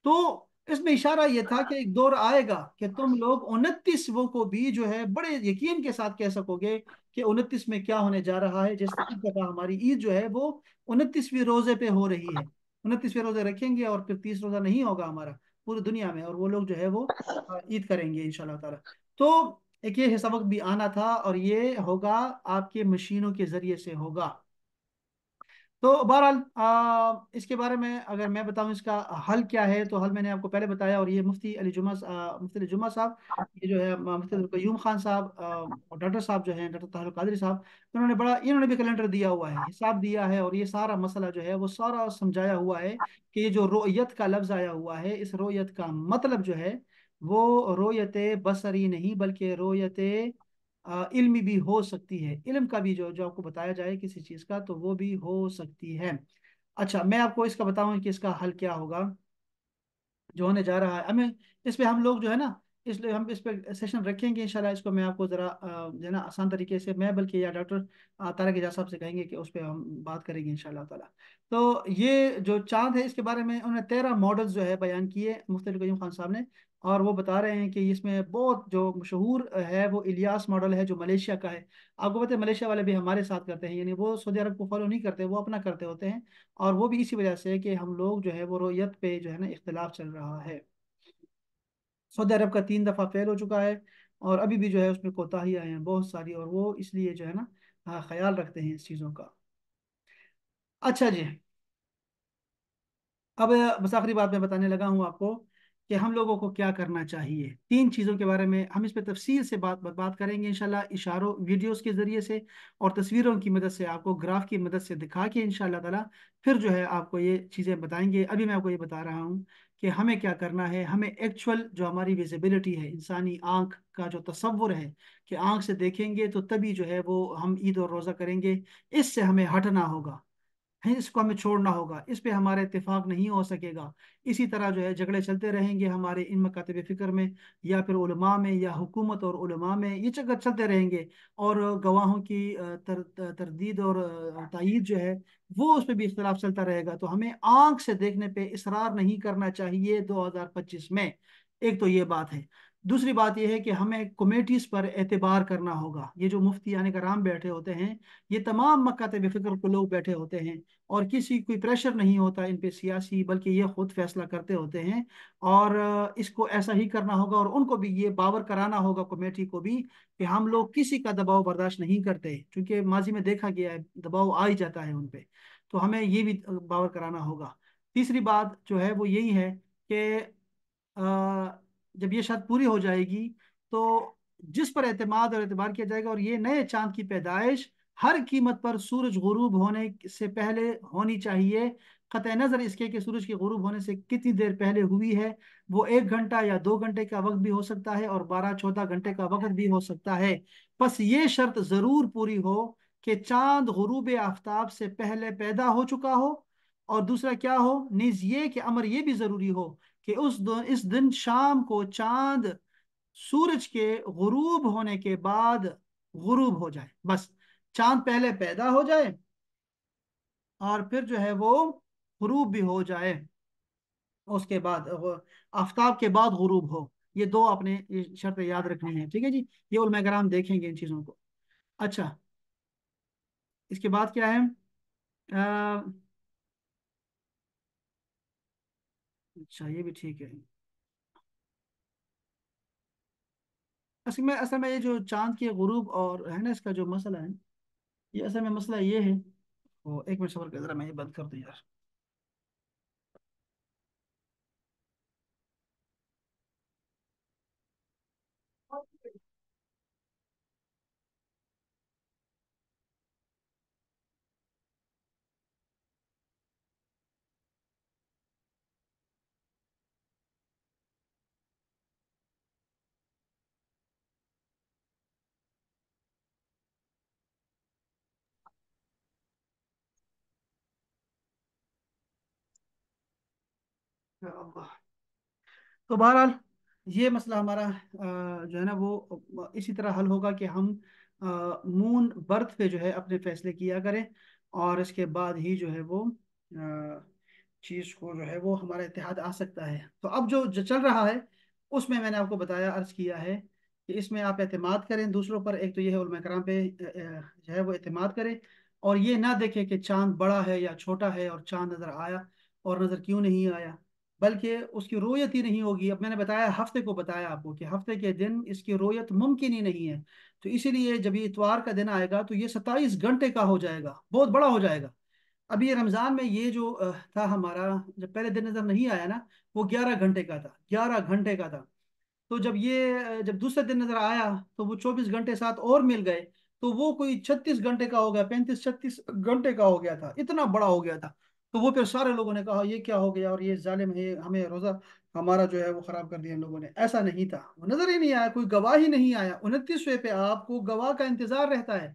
तो इसमें इशारा ये था कि एक दौर आएगा कि तुम लोग 29 को भी जो है बड़े यकीन के साथ कह सकोगे कि 29 में क्या होने जा रहा है। जिस इस दफा हमारी ईद जो है वो 29वीं रोजे पे हो रही है। 29वें रोजे रखेंगे और फिर 30 रोजा नहीं होगा हमारा पूरी दुनिया में, और वो लोग जो है वो ईद करेंगे इंशाल्लाह ताला। तो एक ये सबक भी आना था, और ये होगा आपके मशीनों के जरिए से होगा। तो बहरहाल इसके बारे में अगर मैं बताऊं इसका हल क्या है, तो हल मैंने आपको पहले बताया। और ये मुफ्ती अली जुमा साहब, ये जो है मुफ्ती अब्दुल कय्यूम खान साहब, और डॉक्टर साहब जो हैं, डॉक्टर ताहिर कादरी साहब, इन्होंने भी कैलेंडर दिया हुआ है, हिसाब दिया है, और ये सारा मसला जो है वो सारा समझाया हुआ है कि ये जो रोयत का लफ्ज आया हुआ है, इस रोयत का मतलब जो है वो रोयत बसरी नहीं, बल्कि रोयत इल्मी भी हो सकती है। इल्म का भी जो जो आपको बताया जाए किसी चीज़ का, तो वो भी हो सकती है। अच्छा, मैं आपको इसका बताऊं कि इसका हल क्या होगा जो होने जा रहा है हमें। इस पे हम लोग जो है ना, इसलिए हम इस पे सेशन रखेंगे इंशाल्लाह। इसको मैं आपको ज़रा जो है ना आसान तरीके से, मैं बल्कि या डॉक्टर तारक एजाज साहब से कहेंगे कि उस पे हम बात करेंगे इंशाल्लाह ताला। तो ये जो चांद है, इसके बारे में उन्होंने 13 मॉडल्स जो है बयान किए मुफ्ती कयूम खान साहब ने। और वो बता रहे हैं कि इसमें बहुत जो मशहूर है वो इलियास मॉडल है, जो मलेशिया का है। आपको पता है मलेशिया वाले भी हमारे साथ करते हैं, यानी वो सऊदी अरब को फॉलो नहीं करते, वो अपना करते होते हैं। और वो भी इसी वजह से कि हम लोग जो है वो रोयत पे जो है ना इख्तिलाफ चल रहा है। सऊदी अरब का 3 दफ़ा फेल हो चुका है, और अभी भी जो है उसमें कोताहियाँ हैं बहुत सारी, और वो इसलिए जो है ना ख्याल रखते हैं इस चीज़ों का। अच्छा जी, अब बस आखिरी बात मैं बताने लगा हूँ आपको कि हम लोगों को क्या करना चाहिए। 3 चीज़ों के बारे में हम इस पे तफसील से बात करेंगे इंशाल्लाह, इशारों, वीडियोस के ज़रिए से और तस्वीरों की मदद से, आपको ग्राफ की मदद से दिखा के इंशाल्लाह ताला फिर जो है आपको ये चीज़ें बताएंगे। अभी मैं आपको ये बता रहा हूँ कि हमें क्या करना है। हमें एक्चुअल जो हमारी विजिबिलिटी है, इंसानी आँख का जो तसव्वुर है कि आँख से देखेंगे तो तभी जो है वो हम ईद और रोज़ा करेंगे, इससे हमें हटना होगा है, इसको हमें छोड़ना होगा, इस पे हमारा इत्तेफाक नहीं हो सकेगा। इसी तरह जो है झगड़े चलते रहेंगे हमारे इन मकातब फ़िक्र में, या फिर उलमा में, या हुकूमत और उलमा में, ये चक्कर चलते रहेंगे। और गवाहों की तरदीद और तायीद जो है वो उस पर भी इख्तलाफ चलता रहेगा। तो हमें आंख से देखने पे इसरार नहीं करना चाहिए 2025 में। एक तो ये बात है। दूसरी बात यह है कि हमें कमेटीज पर एतबार करना होगा। ये जो मुफ्ती यानी कराम बैठे होते हैं, ये तमाम मकातब फ़िक्र के लोग बैठे होते हैं, और किसी कोई प्रेशर नहीं होता इन पे सियासी, बल्कि ये खुद फैसला करते होते हैं। और इसको ऐसा ही करना होगा, और उनको भी ये बावर कराना होगा, कमेटी को भी, कि हम लोग किसी का दबाव बर्दाश्त नहीं करते, क्योंकि माजी में देखा गया है दबाव आ ही जाता है उन पे। तो हमें ये भी बावर कराना होगा। तीसरी बात जो है वो यही है कि जब ये शर्त पूरी हो जाएगी, तो जिस पर एतमाद और एतबार किया जाएगा, और ये नए चांद की पैदाइश हर कीमत पर सूरज गुरूब होने से पहले होनी चाहिए। कतई नजर इसके कि सूरज के गुरूब होने से कितनी देर पहले हुई है, वो 1 घंटा या 2 घंटे का वक्त भी हो सकता है, और 12-14 घंटे का वक्त भी हो सकता है। बस ये शर्त जरूर पूरी हो कि चांद गुरूब आफ्ताब से पहले पैदा हो चुका हो। और दूसरा क्या हो, नीज ये कि अमर ये भी जरूरी हो کہ اس دن شام کو چاند سورج کے غروب ہونے کے بعد غروب ہو جائے، بس چاند پہلے پیدا ہو جائے اور پھر جو ہے وہ غروب بھی ہو جائے، اس کے بعد آفتاب کے بعد غروب ہو، یہ دو اپنے شرطیں یاد رکھنی ہیں، ٹھیک ہے جی؟ یہ علماء کرام دیکھیں گے ان چیزوں کو۔ اچھا، اس کے بعد کیا ہے؟ اچھا یہ بھی ٹھیک ہے۔ اصل میں یہ جو چاند کے غروب اور ہے نا، اس کا جو مسئلہ ہے، یہ اصل میں مسئلہ یہ ہے، وہ ایک منٹ صبر کر، ذرا میں یہ بند کر دوں یار۔ یا اللہ۔ تو بہرحال یہ مسئلہ ہمارا جو ہے نا وہ اسی طرح حل ہوگا کہ ہم مون برتھ پہ جو ہے اپنے فیصلے کیا کریں، اور اس کے بعد ہی جو ہے وہ چیز کو جو ہے وہ ہمارا اتحاد آ سکتا ہے۔ تو اب جو چل رہا ہے اس میں نے آپ کو بتایا، عرض کیا ہے کہ اس میں آپ اعتماد کریں دوسروں پر، ایک تو یہ ہے علماء کرام پہ جو ہے وہ اعتماد کریں، اور یہ نہ دیکھیں کہ چاند بڑا ہے یا چھوٹا ہے، اور چاند نظر آیا اور نظر کیوں نہیں آیا، بلکہ اس کی رویت ہی نہیں ہوگی۔ اب میں نے بتایا، ہفتے کو بتایا آپ کو کہ ہفتے کے دن اس کی رویت ممکن ہی نہیں ہے، تو اسی لیے جب یہ اتوار کا دن آئے گا تو یہ 27 گھنٹے کا ہو جائے گا، بہت بڑا ہو جائے گا۔ ابھی یہ رمضان میں یہ جو تھا ہمارا، جب پہلے دن نظر نہیں آیا نا، وہ 11 گھنٹے کا تھا، 11 گھنٹے کا تھا۔ تو جب دوسرے دن نظر آیا تو وہ 24 گھنٹے ساتھ اور مل گئے، تو وہ کوئی 36 گھنٹے کا ہو گیا، 35 36 گھنٹے کا ہو گیا تھا، اتنا بڑا ہو گیا تھا۔ تو وہ پھر سارے لوگوں نے کہا یہ کیا ہو گیا، اور یہ ظالم ہے، ہمیں روزہ ہمارا جو ہے وہ خراب کر دیا ان لوگوں نے۔ ایسا نہیں تھا، وہ نظر ہی نہیں آیا، کوئی گواہ ہی نہیں آیا۔ 29ویں پہ آپ کو گواہ کا انتظار رہتا ہے،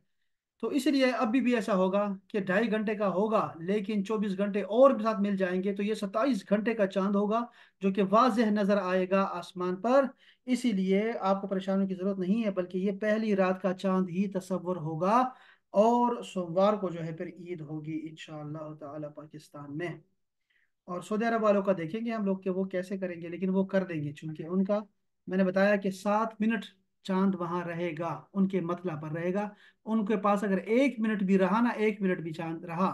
تو اس لیے ابھی بھی ایسا ہوگا کہ 2.5 گھنٹے کا ہوگا، لیکن 24 گھنٹے اور بھی ساتھ مل جائیں گے، تو یہ 27 گھنٹے کا چاند ہوگا جو کہ واضح نظر آئے گا آسمان پر۔ اسی لیے آپ کو پریشانیوں کی ضرورت نہیں ہے، بلکہ یہ پہلی رات کا چاند ہی تصور ہوگا، اور سوموار کو جو ہے پھر عید ہوگی انشاءاللہ تعالی پاکستان میں۔ اور سعودی عرب والوں کا دیکھیں گے ہم لوگ کہ وہ کیسے کریں گے، لیکن وہ کر دیں گے، چونکہ ان کا، میں نے بتایا کہ 7 منٹ چاند وہاں رہے گا، ان کے مطلع پر رہے گا۔ ان کے پاس اگر 1 منٹ بھی رہا نا، 1 منٹ بھی چاند رہا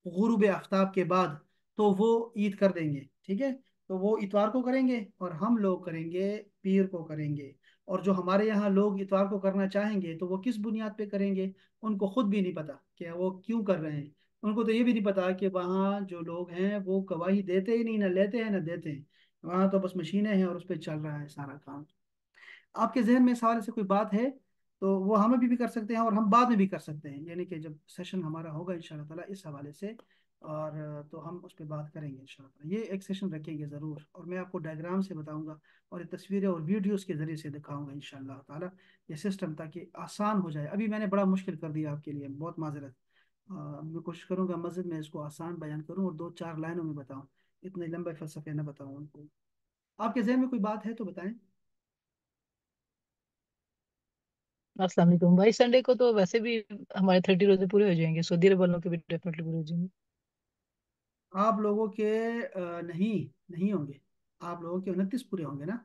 غروب آفتاب کے بعد، تو وہ عید کر دیں گے، ٹھیک ہے؟ تو وہ اتوار کو کریں گے اور ہم لوگ کریں گے پیر کو کریں گے۔ اور جو ہمارے یہاں لوگ اتوار کو کرنا چاہیں گے تو وہ کس بنیاد پہ کریں گے، ان کو خود بھی نہیں پتا کہ وہ کیوں کر رہے ہیں۔ ان کو تو یہ بھی نہیں پتا کہ وہاں جو لوگ ہیں وہ گواہی دیتے ہی نہیں، نہ لیتے ہیں نہ دیتے ہیں، وہاں تو بس مشینیں ہیں اور اس پہ چل رہا ہے سارا کام۔ آپ کے ذہن میں اس حوالے سے کوئی بات ہے تو وہ ہم بھی کر سکتے ہیں، اور ہم بعد میں بھی کر سکتے ہیں، یعنی کہ جب سیشن ہمارا ہوگا ان شاء اللہ تعالیٰ اس حوالے سے، اور تو ہم اس پہ بات کریں گے ان شاء اللہ تعالیٰ۔ یہ ایک سیشن رکھیں گے ضرور، اور میں آپ کو ڈائیگرام سے بتاؤں گا، اور یہ تصویریں اور ویڈیوز کے ذریعے سے دکھاؤں گا ان شاء اللہ تعالیٰ یہ سسٹم، تاکہ آسان ہو جائے۔ ابھی میں نے بڑا مشکل کر دیا آپ کے لیے، بہت معذرت۔ میں کوشش کروں گا مسجد میں اس کو آسان بیان کروں اور 2 4 لائنوں میں بتاؤں، اتنے لمبے فلسفے نہ بتاؤں ان کو۔ آپ کے ذہن میں کوئی بات ہے تو بتائیں۔ السلام علیکم بھائی، سنڈے کو تو ویسے بھی ہمارے 30 روزے پورے ہو جائیں گے، سعودی عرب والوں کے بھی ڈیفینیٹلی پورے ہو جائیں گے۔ آپ لوگوں کے نہیں ہوں گے، آپ لوگوں کے 29 پورے ہوں گے نا؟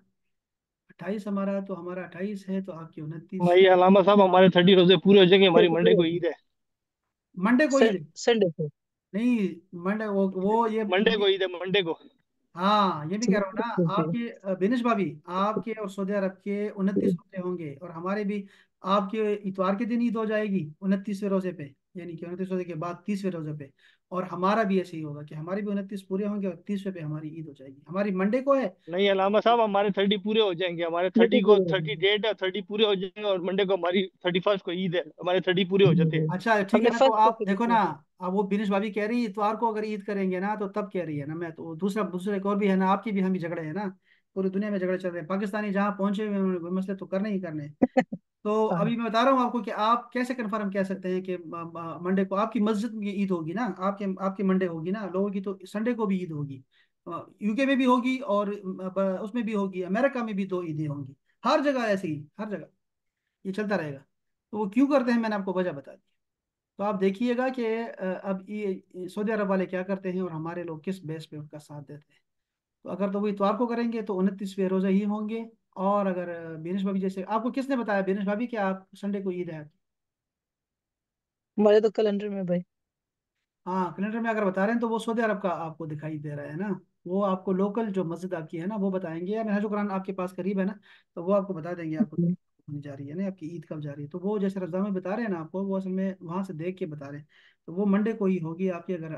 28 ہمارا ہے تو ہمارا 28 ہے، تو آپ کے 29۔ بھائی علامہ صاحب ہمارے 30 روزے پورے ہو جائیں گے، ہماری منڈے کو عید ہے۔ منڈے کو عید ہے؟ سنڈے کو نہیں منڈے، وہ منڈے یہ کو عید ہے، منڈے کو۔ ہاں یہ بھی کہہ رہا ہوں نا، آپ کے بینش بھابی، آپ کے اور سعودی عرب کے 29 روزے ہوں گے، اور ہمارے بھی آپ کے اتوار کے دن عید ہو جائے گی 29ویں روزے پہ، یعنی کہ 29 روزے کے بعد 30ویں روزے پہ، اور ہمارا بھی ایسے ہی ہوگا کہ ہمارے بھی 29 پورے ہوں گے اور 30ویں پہ ہماری عید ہو جائے گی۔ ہماری منڈے کو ہے۔ نہیں علامہ صاحب، ہمارے 30 پورے ہو جائیں گے، ہمارے 30 کو 30 ڈیٹ ہے، 30 پورے ہو جائیں گے، اور منڈے کو ہماری 31 کو عید ہے، ہمارے 30 پورے ہو جاتے ہیں۔ اچھا ہم ٹھیک ہے نے نا، تو فرسٹ کو آپ پھر دیکھو نا، اب وہ بینش بھابی کہہ رہی ہے اتوار کو اگر عید کریں گے نا تو تب کہہ رہی ہے نا، میں تو دوسرے ایک اور بھی ہے نا، آپ کی بھی، ہم بھی جھگڑے ہیں نا، پوری دنیا میں جھگڑے چل رہے ہیں، پاکستانی جہاں پہنچے ہوئے ہیں وہ مسئلے تو کرنے ہی کرنے ہیں۔ تو ابھی میں بتا رہا ہوں آپ کو کہ آپ کیسے کنفرم کہہ سکتے ہیں کہ منڈے کو آپ کی مسجد کی عید ہوگی نا، آپ کی منڈے ہوگی نا، لوگوں کی تو سنڈے کو بھی عید ہوگی، یو کے میں بھی ہوگی اور اس میں بھی ہوگی، امریکہ میں بھی 2 عیدیں ہوں گی، ہر جگہ ایسے ہی، ہر جگہ یہ چلتا رہے گا۔ تو وہ کیوں کرتے ہیں میں نے آپ کو وجہ بتا دی۔ تو آپ دیکھیے گا کہ اب یہ سعودی عرب والے کیا کرتے ہیں اور ہمارے لوگ کس بیس پہ ان کا ساتھ دیتے ہیں۔ تو اگر تو وہ اتوار کو کریں گے تو 29ویں روزہ ہی ہوں گے، اور اگر بینش بھابی جیسے آپ کو کس نے بتایا بینش بھابی کہ آپ سنڈے کو عید ہے؟ ہمارے تو کیلنڈر میں بھائی۔ ہاں کیلنڈر میں اگر بتا رہے ہیں تو وہ سعودی عرب کا آپ کو دکھائی دے رہا ہے نا، وہ آپ کو لوکل جو مسجد آپ کی ہے نا وہ بتائیں گے، یا منہاج القرآن آپ کے پاس قریب ہے نا، تو وہ آپ کو بتا دیں گے آپ کو ہونے جا رہی ہے نا، آپ کی عید کب جا رہی ہے۔ تو وہ جیسے رمضان میں بتا رہے ہیں نا آپ کو، وہ اصل میں وہاں سے دیکھ کے بتا رہے ہیں، تو وہ منڈے کو ہی ہوگی آپ کی، اگر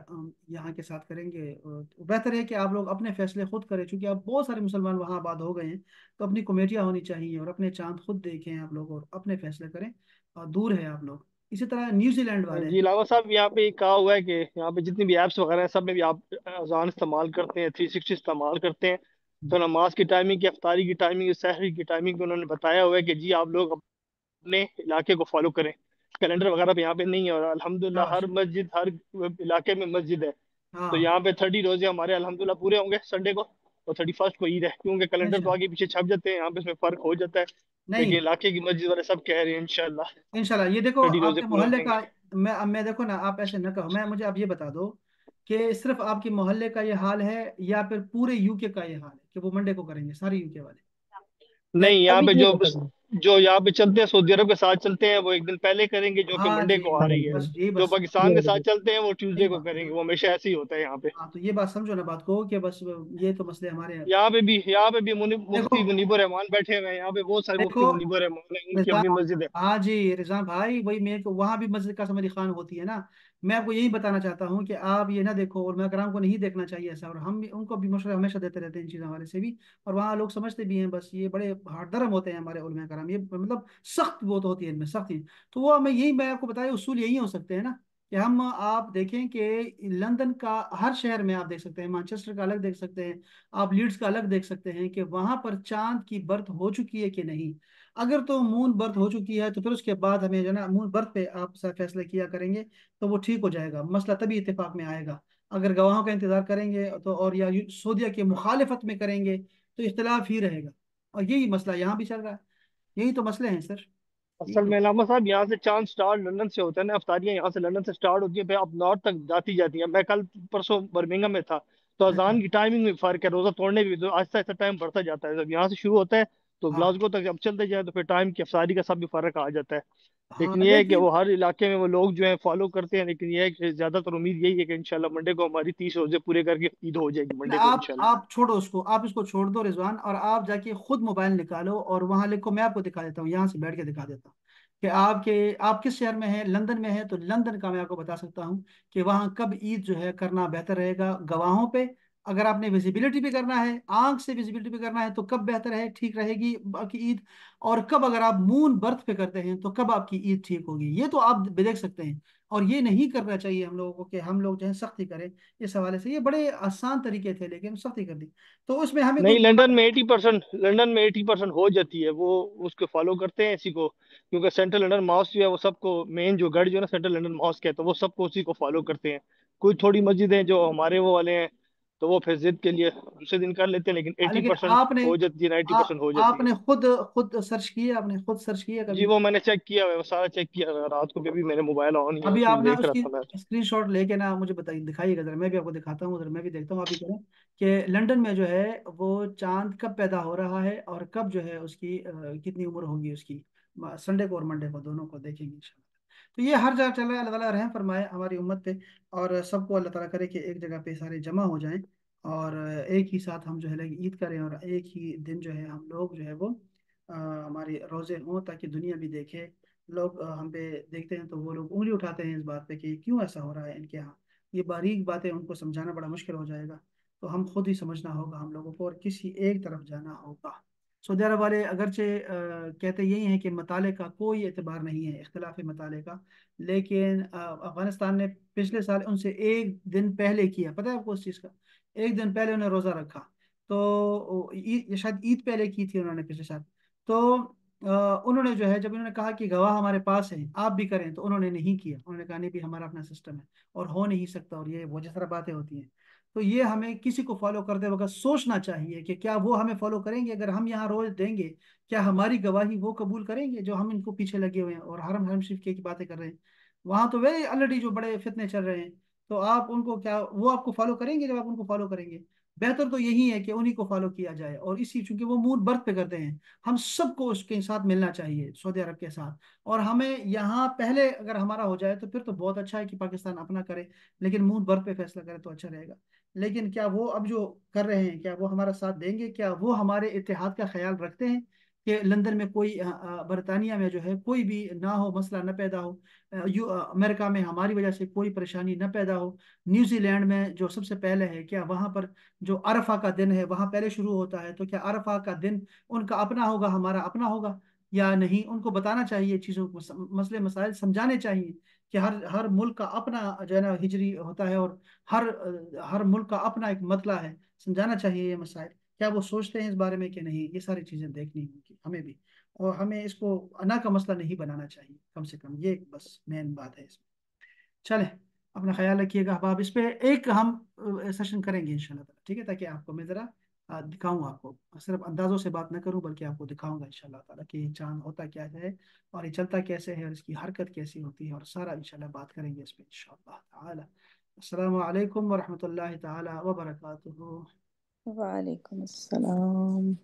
یہاں کے ساتھ کریں گے تو بہتر ہے کہ آپ لوگ اپنے فیصلے خود کریں، چونکہ اب بہت سارے مسلمان وہاں آباد ہو گئے ہیں، تو اپنی کمیٹیاں ہونی چاہیے اور اپنے چاند خود دیکھیں آپ لوگ اور اپنے فیصلے کریں، اور دور ہے آپ لوگ۔ اسی طرح نیوزی لینڈ والے، جی علاوہ صاحب یہاں پہ کہا ہوا ہے کہ یہاں پہ جتنی بھی ایپس وغیرہ ہیں سب میں بھی آپ اذان استعمال کرتے ہیں، 360 استعمال کرتے ہیں، تو نماز کی ٹائمنگ، افطاری کی ٹائمنگ، سحری کی ٹائمنگ انہوں نے بتایا ہوا ہے کہ جی آپ لوگ اپنے علاقے کو فالو کریں۔ کیلنڈر وغیرہ پہ یہاں پہ نہیں ہے، اور الحمدللہ ہر مسجد، ہر علاقے میں مسجد ہے، ہاں تو یہاں پہ 30 روزے ہمارے الحمدللہ پورے ہوں گے سنڈے کو، اور 31 کو عید ہے، کیونکہ کیلنڈر تو انشاءاللہ آگے پیچھے چھپ جاتے ہیں، یہاں پہ اس میں فرق ہو جاتا ہے، لیکن نہیں، علاقے کی مسجد والے سب کہہ رہے ہیں انشاءاللہ انشاءاللہ یہ دیکھو 30 آپ روزے کے پورے ہو محلے جائیں کا، گے۔ میں دیکھو نا، آپ ایسے نہ کہو، مجھے آپ یہ بتا دو کہ صرف آپ کے محلے کا یہ حال ہے یا پھر پورے یو کے کا یہ حال ہے کہ وہ منڈے کو کریں گے سارے یو کے والے؟ نہیں، یہاں ابھی پہ نہیں پتا بھائی۔ جو یہاں پہ چلتے ہیں سعودی عرب کے ساتھ چلتے ہیں وہ ایک دن پہلے کریں گے، جو کہ ہاں منڈے جی کو آ ہاں بس رہی ہے، جی، بس یہی جو بس پاکستان کے ساتھ چلتے ہیں وہ یہی ٹیوزڈے کو بات ہے کریں گے، نا۔ وہ ہمیشہ ایسے ہی ہوتا ہے یہاں پہ۔ ہاں تو یہ بات سمجھو نا بات کو، کہ بس یہ تو مسئلے ہمارے ہیں۔ یہاں پہ بھی دیکھو مفتی منیب الرحمان بیٹھے ہوئے ہیں، یہاں پہ بہت سارے مفتی دیکھو منیب الرحمان ہیں، ان کی رضوان، اپنی مسجد ہے۔ ہاں جی رضوان بھائی، وہی میں وہاں بھی مسجد قاسم علی خان ہوتی ہے نا، میں آپ کو یہی بتانا چاہتا ہوں کہ آپ یہ نہ دیکھو، اور میں کرام کو نہیں دیکھنا چاہیے ایسا، اور ہم بھی ان کو بھی مشورہ ہمیشہ دیتے رہتے ہیں ان چیزوں حوالے سے بھی، اور وہاں لوگ سمجھتے بھی ہیں، بس یہ بڑے ہارڈ درم ہوتے ہیں ہمارے علماء کرام، یہ مطلب سخت وہ تو ہوتی ہے ان میں سخت ہی۔ تو وہ میں آپ کو بتایا اصول یہی ہو سکتے ہیں نا، کہ ہم آپ دیکھیں کہ لندن کا ہر شہر میں آپ دیکھ سکتے ہیں، مانچسٹر کا الگ دیکھ سکتے ہیں، آپ لیڈز کا الگ دیکھ سکتے ہیں، کہ وہاں پر چاند کی برت ہو چکی ہے کہ نہیں۔ اگر تو مون برت ہو چکی ہے تو پھر اس کے بعد ہمیں جو ہے نا مون برت پہ آپ فیصلہ کیا کریں گے، تو وہ ٹھیک ہو جائے گا، مسئلہ تبھی اتفاق میں آئے گا۔ اگر گواہوں کا انتظار کریں گے تو، اور یا سعودیہ کی مخالفت میں کریں گے، تو اختلاف ہی رہے گا، اور یہی مسئلہ یہاں بھی چل رہا ہے، یہی تو مسئلے ہیں سر، اصل یہی میں علامہ صاحب یہاں سے چاند سٹارٹ لندن سے ہوتا ہے نا، افطاریاں یہاں سے لندن سے سٹارٹ ہوتی ہیں، پھر اب نارتھ تک جاتی ہیں۔ میں کل پرسوں برمنگھم میں تھا، تو اچھا، اذان کی ٹائمنگ میں فرق ہے، روزہ توڑنے بھی تو آہستہ آہستہ ٹائم بڑھتا جاتا ہے، جب یہاں سے شروع ہوتا ہے تو ہاں گلاسگو تک جب چلتے جائے تو پھر ٹائم کی افطاری کا سب بھی فرق آ جاتا ہے۔ ہاں لیکن یہ ہے کہ لیکن وہ ہر علاقے میں وہ لوگ جو ہیں فالو کرتے ہیں، لیکن یہ ہے کہ زیادہ تر امید یہی ہے کہ انشاءاللہ منڈے کو ہماری 30 روزے پورے کر کے عید ہو جائے گی منڈے کو انشاءاللہ۔ آپ چھوڑو اس کو، آپ اس کو چھوڑ دو رضوان، اور آپ جا کے خود موبائل نکالو اور وہاں لکھو، میں آپ کو دکھا دیتا ہوں، یہاں سے بیٹھ کے دکھا دیتا ہوں کہ آپ کس شہر میں ہیں، لندن میں ہے تو لندن کا میں آپ کو بتا سکتا ہوں کہ وہاں کب عید جو ہے کرنا بہتر رہے گا گواہوں پہ، اگر آپ نے ویزیبلٹی پہ کرنا ہے، آنکھ سے ویزیبلٹی پہ کرنا ہے تو کب بہتر ہے، ٹھیک رہے گی آپ کی عید، اور کب اگر آپ مون برتھ پہ کرتے ہیں تو کب آپ کی عید ٹھیک ہوگی، یہ تو آپ دیکھ سکتے ہیں۔ اور یہ نہیں کرنا چاہیے ہم لوگوں کو کہ ہم لوگ جو ہے سختی کریں اس حوالے سے، یہ بڑے آسان طریقے تھے لیکن سختی کر دی، تو اس میں ہمیں کوئی نہیں، لندن میں 80% ہو جاتی ہے، وہ اس کو فالو کرتے ہیں اسی کو، کیونکہ سینٹرل لندن ماسک جو ہے وہ سب کو، مین جو گڑھ جو ہے نا سینٹرل لندن ماسک ہے، تو وہ سب کو اسی کو فالو کرتے ہیں۔ کوئی تھوڑی مسجد ہیں جو ہمارے وہ والے ہیں تو وہ پھر ضد کے لیے دوسرے دن کر لیتے ہیں، لیکن ایٹی لیکن پرسینٹ آپ نے ہو جاتی ہے، 90% ہو آپ جاتی ہے۔ نے خود سرچ کیا، آپ نے خود سرچ کیا جی کبھی؟ وہ میں نے چیک کیا ہوا ہے، وہ سارا چیک کیا ہوا ہے، رات کو بھی میرے موبائل آن ہی ہے، ابھی اسی آپ میں نا دیکھ اس رہا کی تھا میں۔ اسکرین شاٹ لے کے نا مجھے بتائیے، دکھائیے گا ذرا، میں بھی آپ کو دکھاتا ہوں ادھر، میں بھی دیکھتا ہوں، آپ بھی کریں کہ لندن میں جو ہے وہ چاند کب پیدا ہو رہا ہے اور کب جو ہے اس کی کتنی عمر ہوگی اس کی، سنڈے کو اور منڈے کو دونوں کو دیکھیں گے انشاءاللہ۔ تو یہ ہر جگہ چل رہا ہے، اللہ تعالیٰ رحم فرمائے ہماری امت پہ، اور سب کو اللہ تعالیٰ کرے کہ ایک جگہ پہ سارے جمع ہو جائیں، اور ایک ہی ساتھ ہم جو ہے عید کریں، اور ایک ہی دن جو ہے ہم لوگ جو ہے وہ ہمارے روزے ہوں، تاکہ دنیا بھی دیکھے، لوگ ہم پہ دیکھتے ہیں تو وہ لوگ انگلی اٹھاتے ہیں اس بات پہ کہ کیوں ایسا ہو رہا ہے ان کے یہاں، یہ باریک باتیں ان کو سمجھانا بڑا مشکل ہو جائے گا، تو ہم خود ہی سمجھنا ہوگا ہم لوگوں کو، اور کسی ایک طرف جانا ہوگا۔ سعودی عرب والے اگرچہ کہتے یہی ہیں کہ مطالعے کا کوئی اعتبار نہیں ہے، اختلاف مطالعے کا، لیکن افغانستان نے پچھلے سال ان سے ایک دن پہلے کیا، پتہ ہے آپ کو اس چیز کا، ایک دن پہلے انہیں روزہ رکھا، تو یہ شاید عید پہلے کی تھی انہوں نے پچھلے سال، تو उन्होंने जो है, जब इन्होंने कहा कि गवाह हमारे पास हैं, आप भी करें, तो उन्होंने नहीं किया। उन्होंने कहा नहीं भी हमारा अपना सिस्टम है और हो नहीं सकता, और ये वो जिस तरह बातें होती हैं। तो ये हमें किसी को फॉलो करते वक्त सोचना चाहिए कि क्या वो हमें फॉलो करेंगे। अगर हम यहाँ रोज देंगे, क्या हमारी गवाही वो कबूल करेंगे जो हम इनको पीछे लगे हुए हैं और हरम हरम शरीफ की बातें कर रहे हैं। वहां तो वे ऑलरेडी जो बड़े फितने चल रहे हैं, तो आप उनको क्या, वो आपको फॉलो करेंगे जब आप उनको फॉलो करेंगे? बेहतर तो यही है कि उन्हीं को फॉलो किया जाए। और इसी, चूंकि वो मूल बर्थ पे करते हैं, हम सबको उसके साथ मिलना चाहिए, सऊदी अरब के साथ। और हमें यहाँ पहले अगर हमारा हो जाए तो फिर तो बहुत अच्छा है कि पाकिस्तान अपना करे, लेकिन मूल बर्थ पे फैसला करे तो अच्छा रहेगा। लेकिन क्या वो अब जो कर रहे हैं, क्या वो हमारा साथ देंगे? क्या वो हमारे इत्तेहाद का ख्याल रखते हैं कि लंदन में कोई, बरतानिया में जो है कोई भी ना हो, मसला न पैदा हो, अमेरिका में हमारी वजह से कोई परेशानी न पैदा हो, न्यूजीलैंड में जो सबसे पहले है, क्या वहां पर जो अरफा का दिन है वहां पहले शुरू होता है, तो क्या अरफा का दिन उनका अपना होगा, हमारा अपना होगा या नहीं? उनको बताना चाहिए चीज़ों को, मसले मसाइल समझाने चाहिए कि हर हर मुल्क का अपना जो है ना हिजरी होता है, और हर मुल्क का अपना एक मतला है। समझाना चाहिए ये मसाइल। क्या वो सोचते हैं इस बारे में कि नहीं? ये सारी चीज़ें देखनी होंगी हमें भी, और हमें इसको अना का मसला नहीं बनाना चाहिए, कम से कम ये बस मेन बात है इसमें। चले, अपना ख्याल रखिएगा अहबाब। इस पे एक हम सेशन करेंगे इंशाल्लाह ताला, ठीक है, ताकि आपको मैं ज़रा दिखाऊं, आपको सिर्फ अंदाजों से बात न करूं बल्कि आपको दिखाऊंगा इंशाल्लाह ताला कि चांद होता क्या है और ये चलता कैसे है और इसकी हरकत कैसी होती है, और सारा इंशाल्लाह बात करेंगे इस पे इंशाल्लाह ताला। अस्सलामु अलैकुम व रहमतुल्लाहि ताला व बरकातुहू। वालेकुम अस्सलाम।